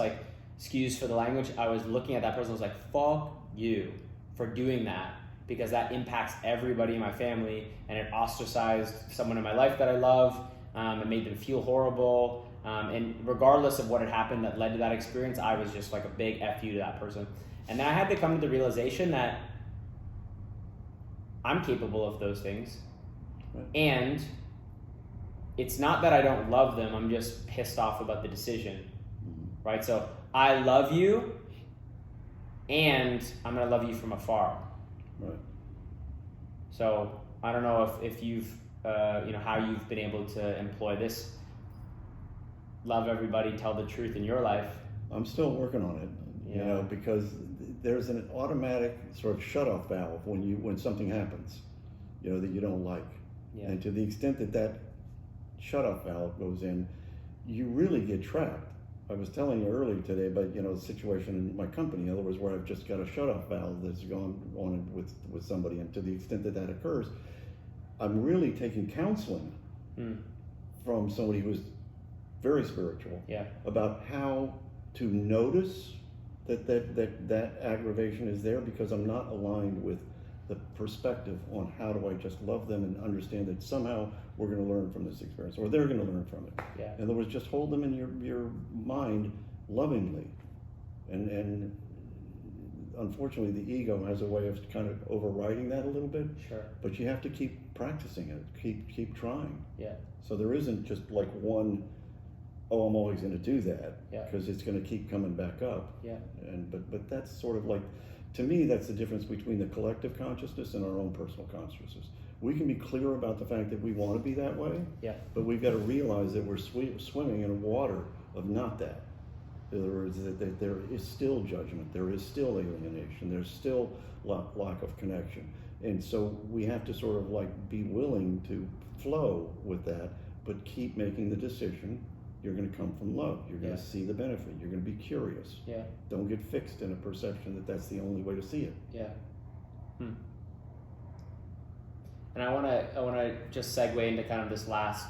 S3: excuse for the language, I was looking at that person, I was like, fuck you for doing that, because that impacts everybody in my family, and it ostracized someone in my life that I love. It made them feel horrible. And regardless of what had happened that led to that experience, I was just a big F you to that person. And then I had to come to the realization that I'm capable of those things. Right. And it's not that I don't love them, I'm just pissed off about the decision. Mm-hmm. Right? So I love you, and I'm going to love you from afar.
S2: Right.
S3: So I don't know if you've, how you've been able to employ this love everybody, tell the truth in your life.
S2: I'm still working on it, because there's an automatic sort of shut-off valve when something happens, that you don't like. Yeah. And to the extent that shut-off valve goes in, you really get trapped. I was telling you earlier today about, the situation in my company, in other words, where I've just got a shut-off valve that's gone on with somebody, and to the extent that occurs, I'm really taking counseling from somebody who's very spiritual about how to notice that aggravation is there, because I'm not aligned with the perspective on how do I just love them and understand that somehow we're going to learn from this experience, or they're going to learn from it.
S3: Yeah.
S2: In other words, just hold them in your mind lovingly, and unfortunately the ego has a way of kind of overriding that a little bit.
S3: Sure.
S2: But you have to keep practicing it, keep trying.
S3: Yeah.
S2: So there isn't just one, oh, I'm always going to do that, because it's going to keep coming back up.
S3: Yeah.
S2: But that's sort of to me, that's the difference between the collective consciousness and our own personal consciousness. We can be clear about the fact that we want to be that way, but we've got to realize that we're swimming in a water of not that. In other words, that there is still judgment, there is still alienation, there's still lack of connection. And so we have to sort of be willing to flow with that, but keep making the decision. You're going to come from love. You're going to see the benefit. You're going to be curious.
S3: Yeah. Don't
S2: get fixed in a perception that that's the only way to see it.
S3: Yeah. And I want to just segue into kind of this last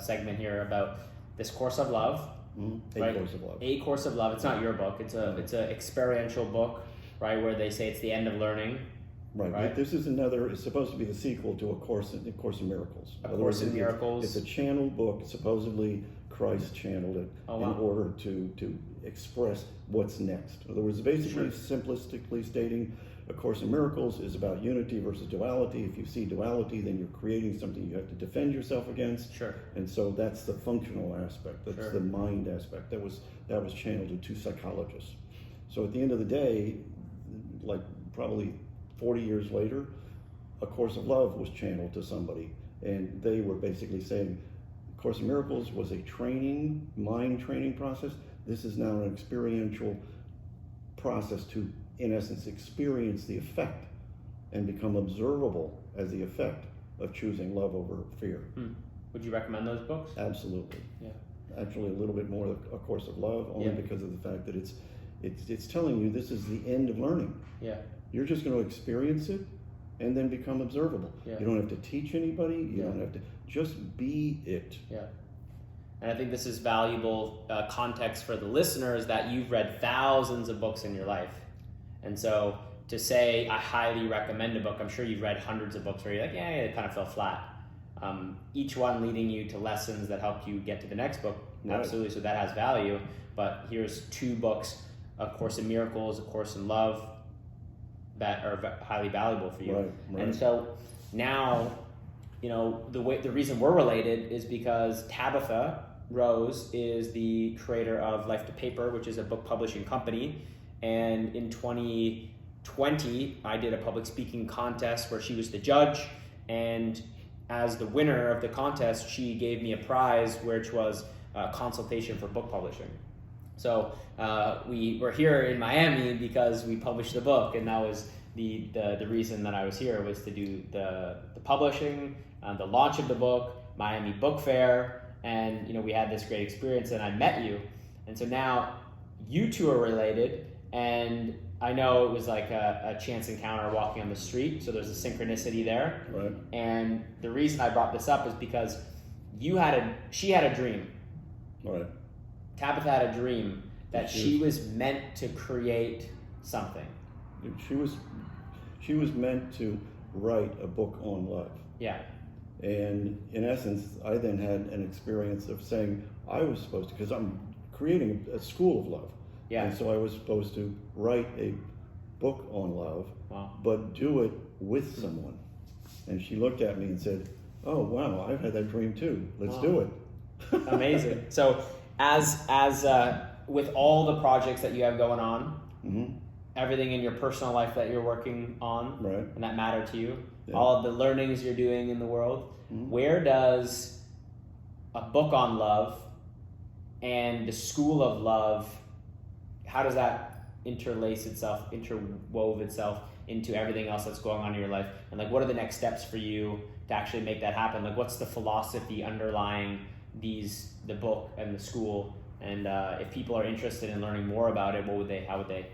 S3: segment here about this course of love.
S2: Mm-hmm. Course of Love.
S3: A Course of Love. It's not your book. It's a experiential book, right? Where they say it's the end of learning.
S2: Right. This is it's supposed to be the sequel to A Course in Miracles.
S3: A Course in Miracles.
S2: It's a channeled book. Supposedly Christ channeled it in order to express what's next. In other words, basically, simplistically stating, A Course in Miracles is about unity versus duality. If you see duality, then you're creating something you have to defend yourself against.
S3: Sure.
S2: And so that's the functional aspect. That's the mind aspect. That was channeled to two psychologists. So at the end of the day, like probably 40 years later, A Course of Love was channeled to somebody, and they were basically saying, A Course in Miracles was a training, mind training process. This is now an experiential process to, in essence, experience the effect and become observable as the effect of choosing love over fear.
S3: Would you recommend those books?
S2: Absolutely.
S3: Yeah.
S2: Actually, a little bit more A Course of Love, only because of the fact that it's telling you this is the end of learning.
S3: Yeah.
S2: You're just going to experience it and then become observable.
S3: Yeah.
S2: You don't have to teach anybody. You don't have to, just be it.
S3: Yeah. And I think this is valuable context for the listeners, that you've read thousands of books in your life. And so to say I highly recommend a book, I'm sure you've read hundreds of books where you're like, yeah, it kind of fell flat. Each one leading you to lessons that help you get to the next book.
S2: Right.
S3: Absolutely. So that has value. But here's two books, A Course in Miracles, A Course in Love, that are highly valuable for you.
S2: Right.
S3: And so now, the reason we're related is because Tabitha Rose is the creator of Life to Paper, which is a book publishing company. And in 2020, I did a public speaking contest where she was the judge. And as the winner of the contest, she gave me a prize, which was a consultation for book publishing. So we were here in Miami because we published the book, and that was the reason that I was here, was to do the publishing, the launch of the book, Miami Book Fair, and we had this great experience, and I met you. And so now you two are related, and I know it was like a chance encounter walking on the street, so there's a synchronicity there.
S2: Right.
S3: And the reason I brought this up is because she had a dream.
S2: Right.
S3: Tabitha had a dream that she was meant to create something.
S2: She was meant to write a book on love.
S3: Yeah.
S2: And in essence, I then had an experience of saying I was supposed to, because I'm creating a school of love.
S3: Yeah.
S2: And so I was supposed to write a book on love, but do it with someone. And she looked at me and said, "Oh, wow, I've had that dream too. Let's do it."
S3: Amazing. So as with all the projects that you have going on, everything in your personal life that you're working on,
S2: right,
S3: and that matter to you, all of the learnings you're doing in the world, where does a book on love and the school of love, how does that interwove itself into everything else that's going on in your life? And like, what are the next steps for you to actually make that happen? Like, what's the philosophy underlying the book and the school? And if people are interested in learning more about it, how would they?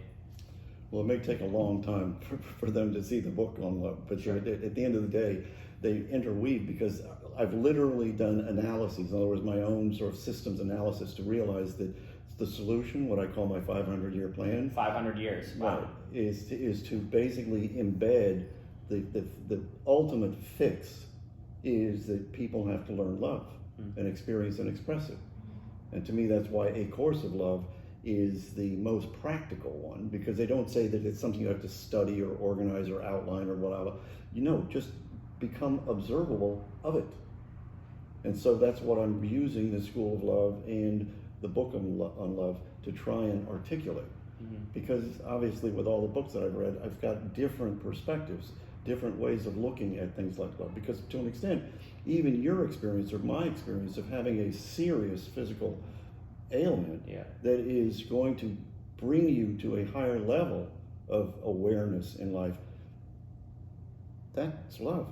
S2: Well, it may take a long time for them to see the book on love, but at the end of the day, they interweave, because I've literally done analyses, in other words, my own sort of systems analysis, to realize that the solution, what I call my 500-year plan.
S3: 500 years, wow.
S2: Right, is to basically embed the ultimate fix is that people have to learn love and experience and express it. And to me, that's why A Course of Love is the most practical one, because they don't say that it's something you have to study or organize or outline or whatever. Just become observable of it. And so that's what I'm using the School of Love and the book on love to try and articulate. Because obviously with all the books that I've read, I've got different perspectives, different ways of looking at things like love. Because to an extent, even your experience or my experience of having a serious physical ailment that is going to bring you to a higher level of awareness in life, that's love.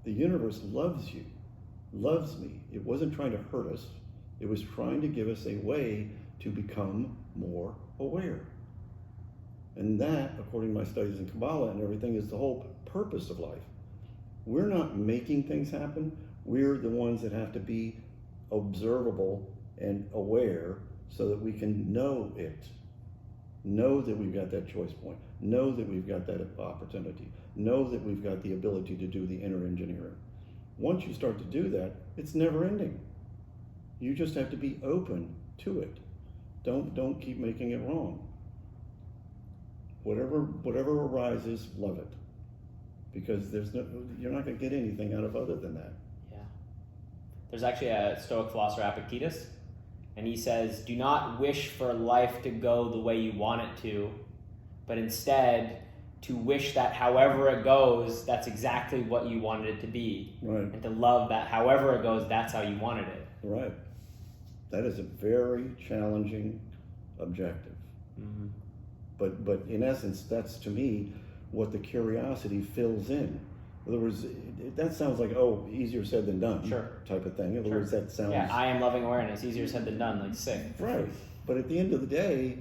S2: The universe loves you, loves me. It wasn't trying to hurt us. It was trying to give us a way to become more aware. And that, according to my studies in Kabbalah and everything, is the whole purpose of life. We're not making things happen. We're the ones that have to be observable and aware so that we can know it. Know that we've got that choice point. Know that we've got that opportunity. Know that we've got the ability to do the inner engineering. Once you start to do that, it's never ending. You just have to be open to it. Don't keep making it wrong. Whatever arises, love it, because you're not going to get anything out of other than that.
S3: Yeah. There's actually a Stoic philosopher, Appetitus, and he says, "Do not wish for life to go the way you want it to, but instead to wish that however it goes, that's exactly what you wanted it to be,
S2: Right.
S3: and to love that however it goes, that's how you wanted it."
S2: Right. That is a very challenging objective.
S3: Mm-hmm.
S2: But in essence, that's to me what the curiosity fills in. In other words, that sounds like, easier said than done,
S3: Sure.
S2: type of thing. In other
S3: Sure.
S2: words, that sounds...
S3: Yeah, I am loving awareness. Easier said than done, like sick.
S2: Right. But at the end of the day,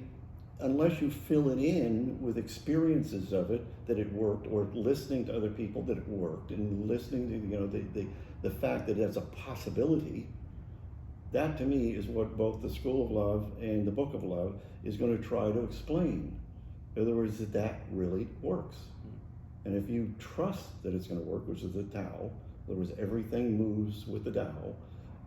S2: unless you fill it in with experiences of it, that it worked, or listening to other people that it worked, and listening to the fact that it's a possibility, that to me is what both the School of Love and the Book of Love is going to try to explain. In other words, that really works. And if you trust that it's going to work, which is the Tao, in other words, everything moves with the Tao,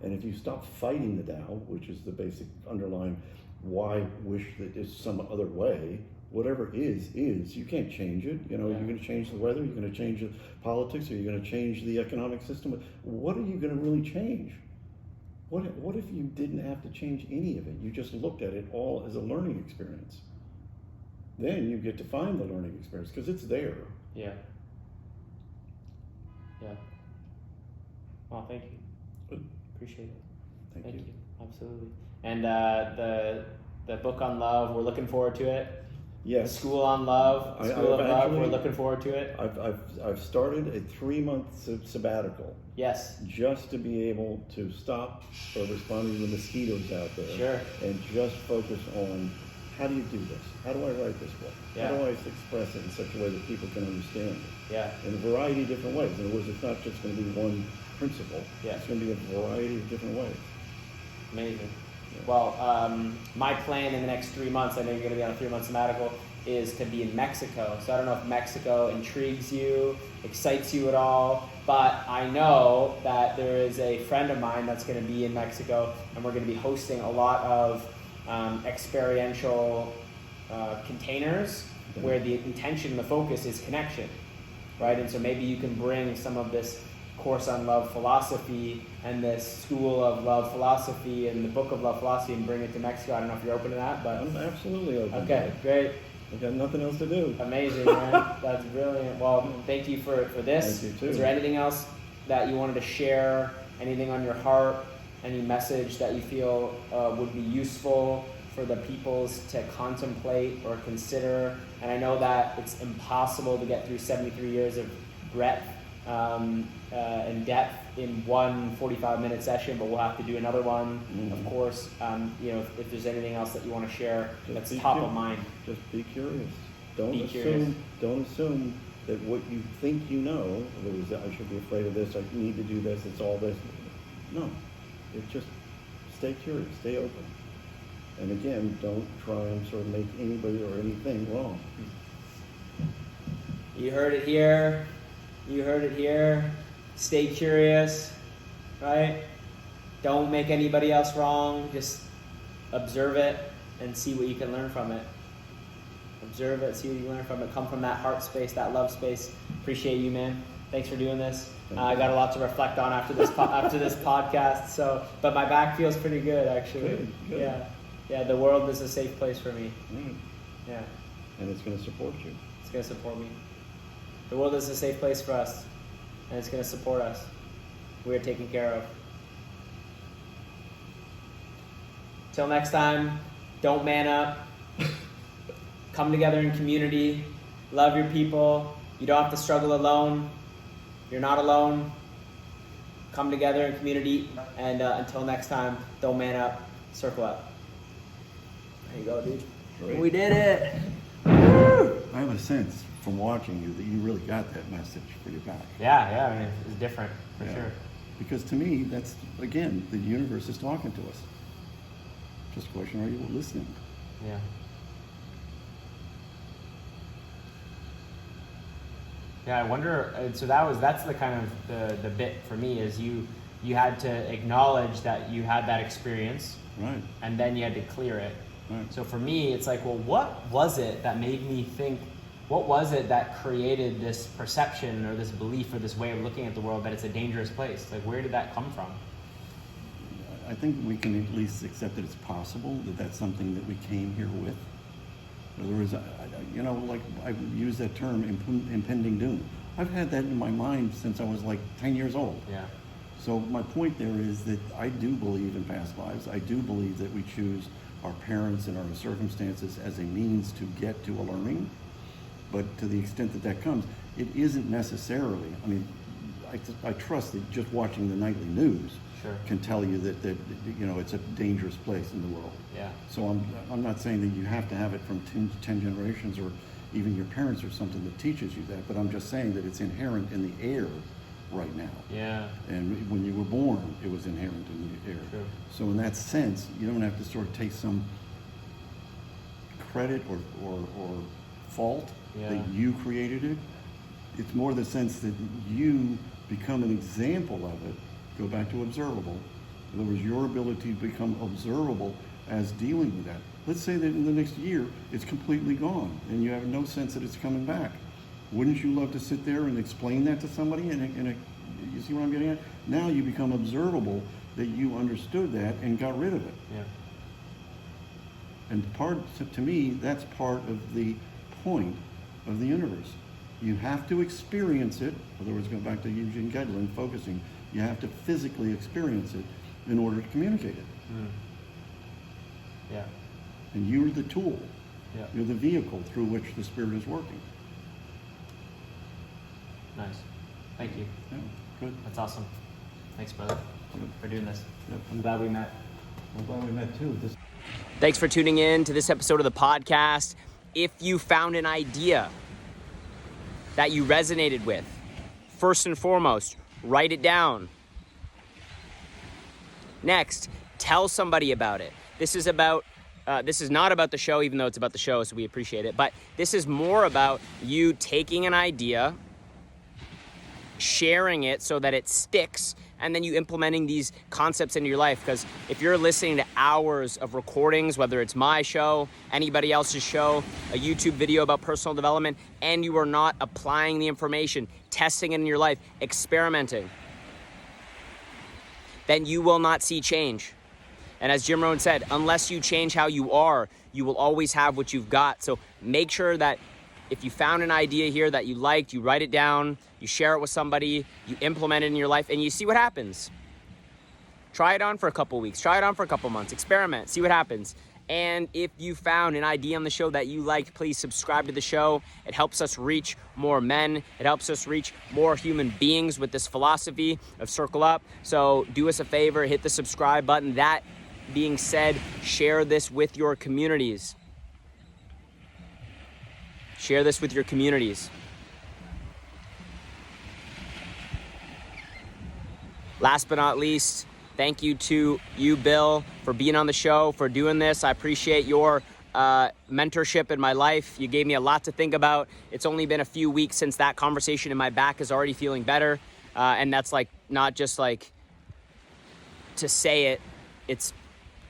S2: and if you stop fighting the Tao, which is the basic underlying why wish that it's some other way, whatever is, you can't change it. You're going to change the weather, you're going to change the politics, or you're going to change the economic system. What are you going to really change? What if you didn't have to change any of it? You just looked at it all as a learning experience. Then you get to find the learning experience because it's there.
S3: Yeah. Yeah. Well, thank you.
S2: Good.
S3: Appreciate it.
S2: Thank you.
S3: Absolutely. And the book on love, we're looking forward to it.
S2: Yes.
S3: The School on Love, School of Love, we're looking forward to it.
S2: I've started a 3-month sabbatical.
S3: Yes.
S2: Just to be able to stop responding to the mosquitoes out there.
S3: Sure.
S2: And just focus on, how do you do this? How do I write this book?
S3: Yeah.
S2: How do I express it in such a way that people can understand it?
S3: Yeah.
S2: In a variety of different ways. In other words, it's not just going to be one principle.
S3: Yeah.
S2: It's going to be a variety of different ways.
S3: Amazing. Well, my plan in the next 3 months, I know you're going to be on a 3-month sabbatical, is to be in Mexico. So I don't know if Mexico intrigues you, excites you at all, but I know that there is a friend of mine that's going to be in Mexico, and we're going to be hosting a lot of experiential containers where the intention, the focus is connection, right? And so maybe you can bring some of this course on love philosophy and this School of Love philosophy and the Book of Love philosophy and bring it to Mexico. I don't know if you're open to that, but
S2: I'm absolutely open.
S3: Okay, great.
S2: I've got nothing else to do.
S3: Amazing, man. That's brilliant. Well, thank you for this.
S2: Thank you too.
S3: Is there anything else that you wanted to share? Anything on your heart? Any message that you feel would be useful for the peoples to contemplate or consider? And I know that it's impossible to get through 73 years of breadth and depth in one 45-minute session, but we'll have to do another one, of course. If there's anything else that you want to share that's top of mind.
S2: Just be curious. Don't assume that what you think you know, that I should be afraid of this, I need to do this, it's all this. No. It's just stay curious, stay open. And again, don't try and sort of make anybody or anything wrong.
S3: You heard it here. You heard it here. Stay curious, right? Don't make anybody else wrong. Just observe it and see what you can learn from it. Observe it, see what you can learn from it. Come from that heart space, that love space. Appreciate you, man. Thanks for doing this. I got a lot to reflect on after this podcast. So, but my back feels pretty good, actually.
S2: Good.
S3: Yeah. The world is a safe place for me.
S2: Right.
S3: Yeah.
S2: And it's going to support you.
S3: It's going to support me. The world is a safe place for us, and it's going to support us. We're taken care of. Till next time, don't man up. Come together in community. Love your people. You don't have to struggle alone. You're not alone. Come together in community. And until next time, don't man up. Circle up. There you go, dude.
S2: Great.
S3: We did it.
S2: I have a sense from watching you that you really got that message for your back.
S3: Yeah, I mean, it's different, for sure.
S2: Because to me, that's, again, the universe is talking to us. Just a question, are you listening?
S3: Yeah. Yeah, I wonder, so that's the kind of the bit for me is you had to acknowledge that you had that experience.
S2: Right.
S3: And then you had to clear it.
S2: Right.
S3: So for me, it's like, well, what was it that made me think, what was it that created this perception or this belief or this way of looking at the world that it's a dangerous place? Like, where did that come from?
S2: I think we can at least accept that it's possible that that's something that we came here with. In other words, like I've used that term, impending doom. I've had that in my mind since I was like 10 years old.
S3: Yeah.
S2: So my point there is that I do believe in past lives. I do believe that we choose our parents and our circumstances as a means to get to a learning. But to the extent that that comes, it isn't necessarily, I mean, I trust that just watching the nightly news
S3: Sure.
S2: can tell you that it's a dangerous place in the world.
S3: Yeah.
S2: So I'm not saying that you have to have it from 10 generations or even your parents or something that teaches you that, but I'm just saying that it's inherent in the air right now.
S3: Yeah.
S2: And when you were born, it was inherent in the air.
S3: True.
S2: So in that sense, you don't have to sort of take some credit or fault that you created it. It's more the sense that you become an example of it. Go back to observable. In other words, your ability to become observable as dealing with that. Let's say that in the next year, it's completely gone and you have no sense that it's coming back. Wouldn't you love to sit there and explain that to somebody? You see what I'm getting at? Now you become observable that you understood that and got rid of it.
S3: Yeah.
S2: And to me, that's part of the point of the universe. You have to experience it. In other words, go back to Eugene Gedlin, focusing. You have to physically experience it in order to communicate it.
S3: Yeah.
S2: And you're the tool.
S3: Yeah.
S2: You're the vehicle through which the Spirit is working.
S3: Nice. Thank you.
S2: Yeah, good.
S3: That's awesome. Thanks, brother, for doing this.
S2: Yep.
S3: I'm glad we met.
S2: I'm glad we met too.
S1: Thanks for tuning in to this episode of the podcast. If you found an idea that you resonated with, first and foremost, write it down. Next, tell somebody about it. This is not about the show, even though it's about the show, so we appreciate it. But this is more about you taking an idea, sharing it so that it sticks, and then you implementing these concepts into your life. Because if you're listening to hours of recordings, whether it's my show, anybody else's show, a YouTube video about personal development, and you are not applying the information, testing it in your life, experimenting, then you will not see change. And as Jim Rohn said, unless you change how you are, you will always have what you've got. So make sure that if you found an idea here that you liked, you write it down, you share it with somebody, you implement it in your life, and you see what happens. Try it on for a couple weeks, try it on for a couple months, experiment, see what happens. And if you found an idea on the show that you liked, please subscribe to the show. It helps us reach more men. It helps us reach more human beings with this philosophy of Circle Up. So do us a favor, hit the subscribe button. That being said, share this with your communities. Share this with your communities. Last but not least, thank you to you, Bill, for being on the show, for doing this. I appreciate your mentorship in my life. You gave me a lot to think about. It's only been a few weeks since that conversation, and my back is already feeling better. And that's like not just like to say it.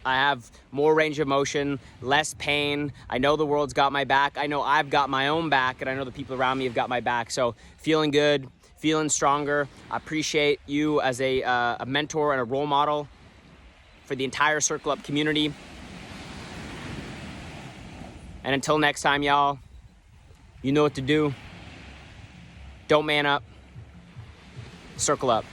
S1: I have more range of motion, less pain. I know the world's got my back. I know I've got my own back, and I know the people around me have got my back. So feeling good, feeling stronger. I appreciate you as a mentor and a role model for the entire Circle Up community. And until next time, y'all, you know what to do. Don't man up. Circle up.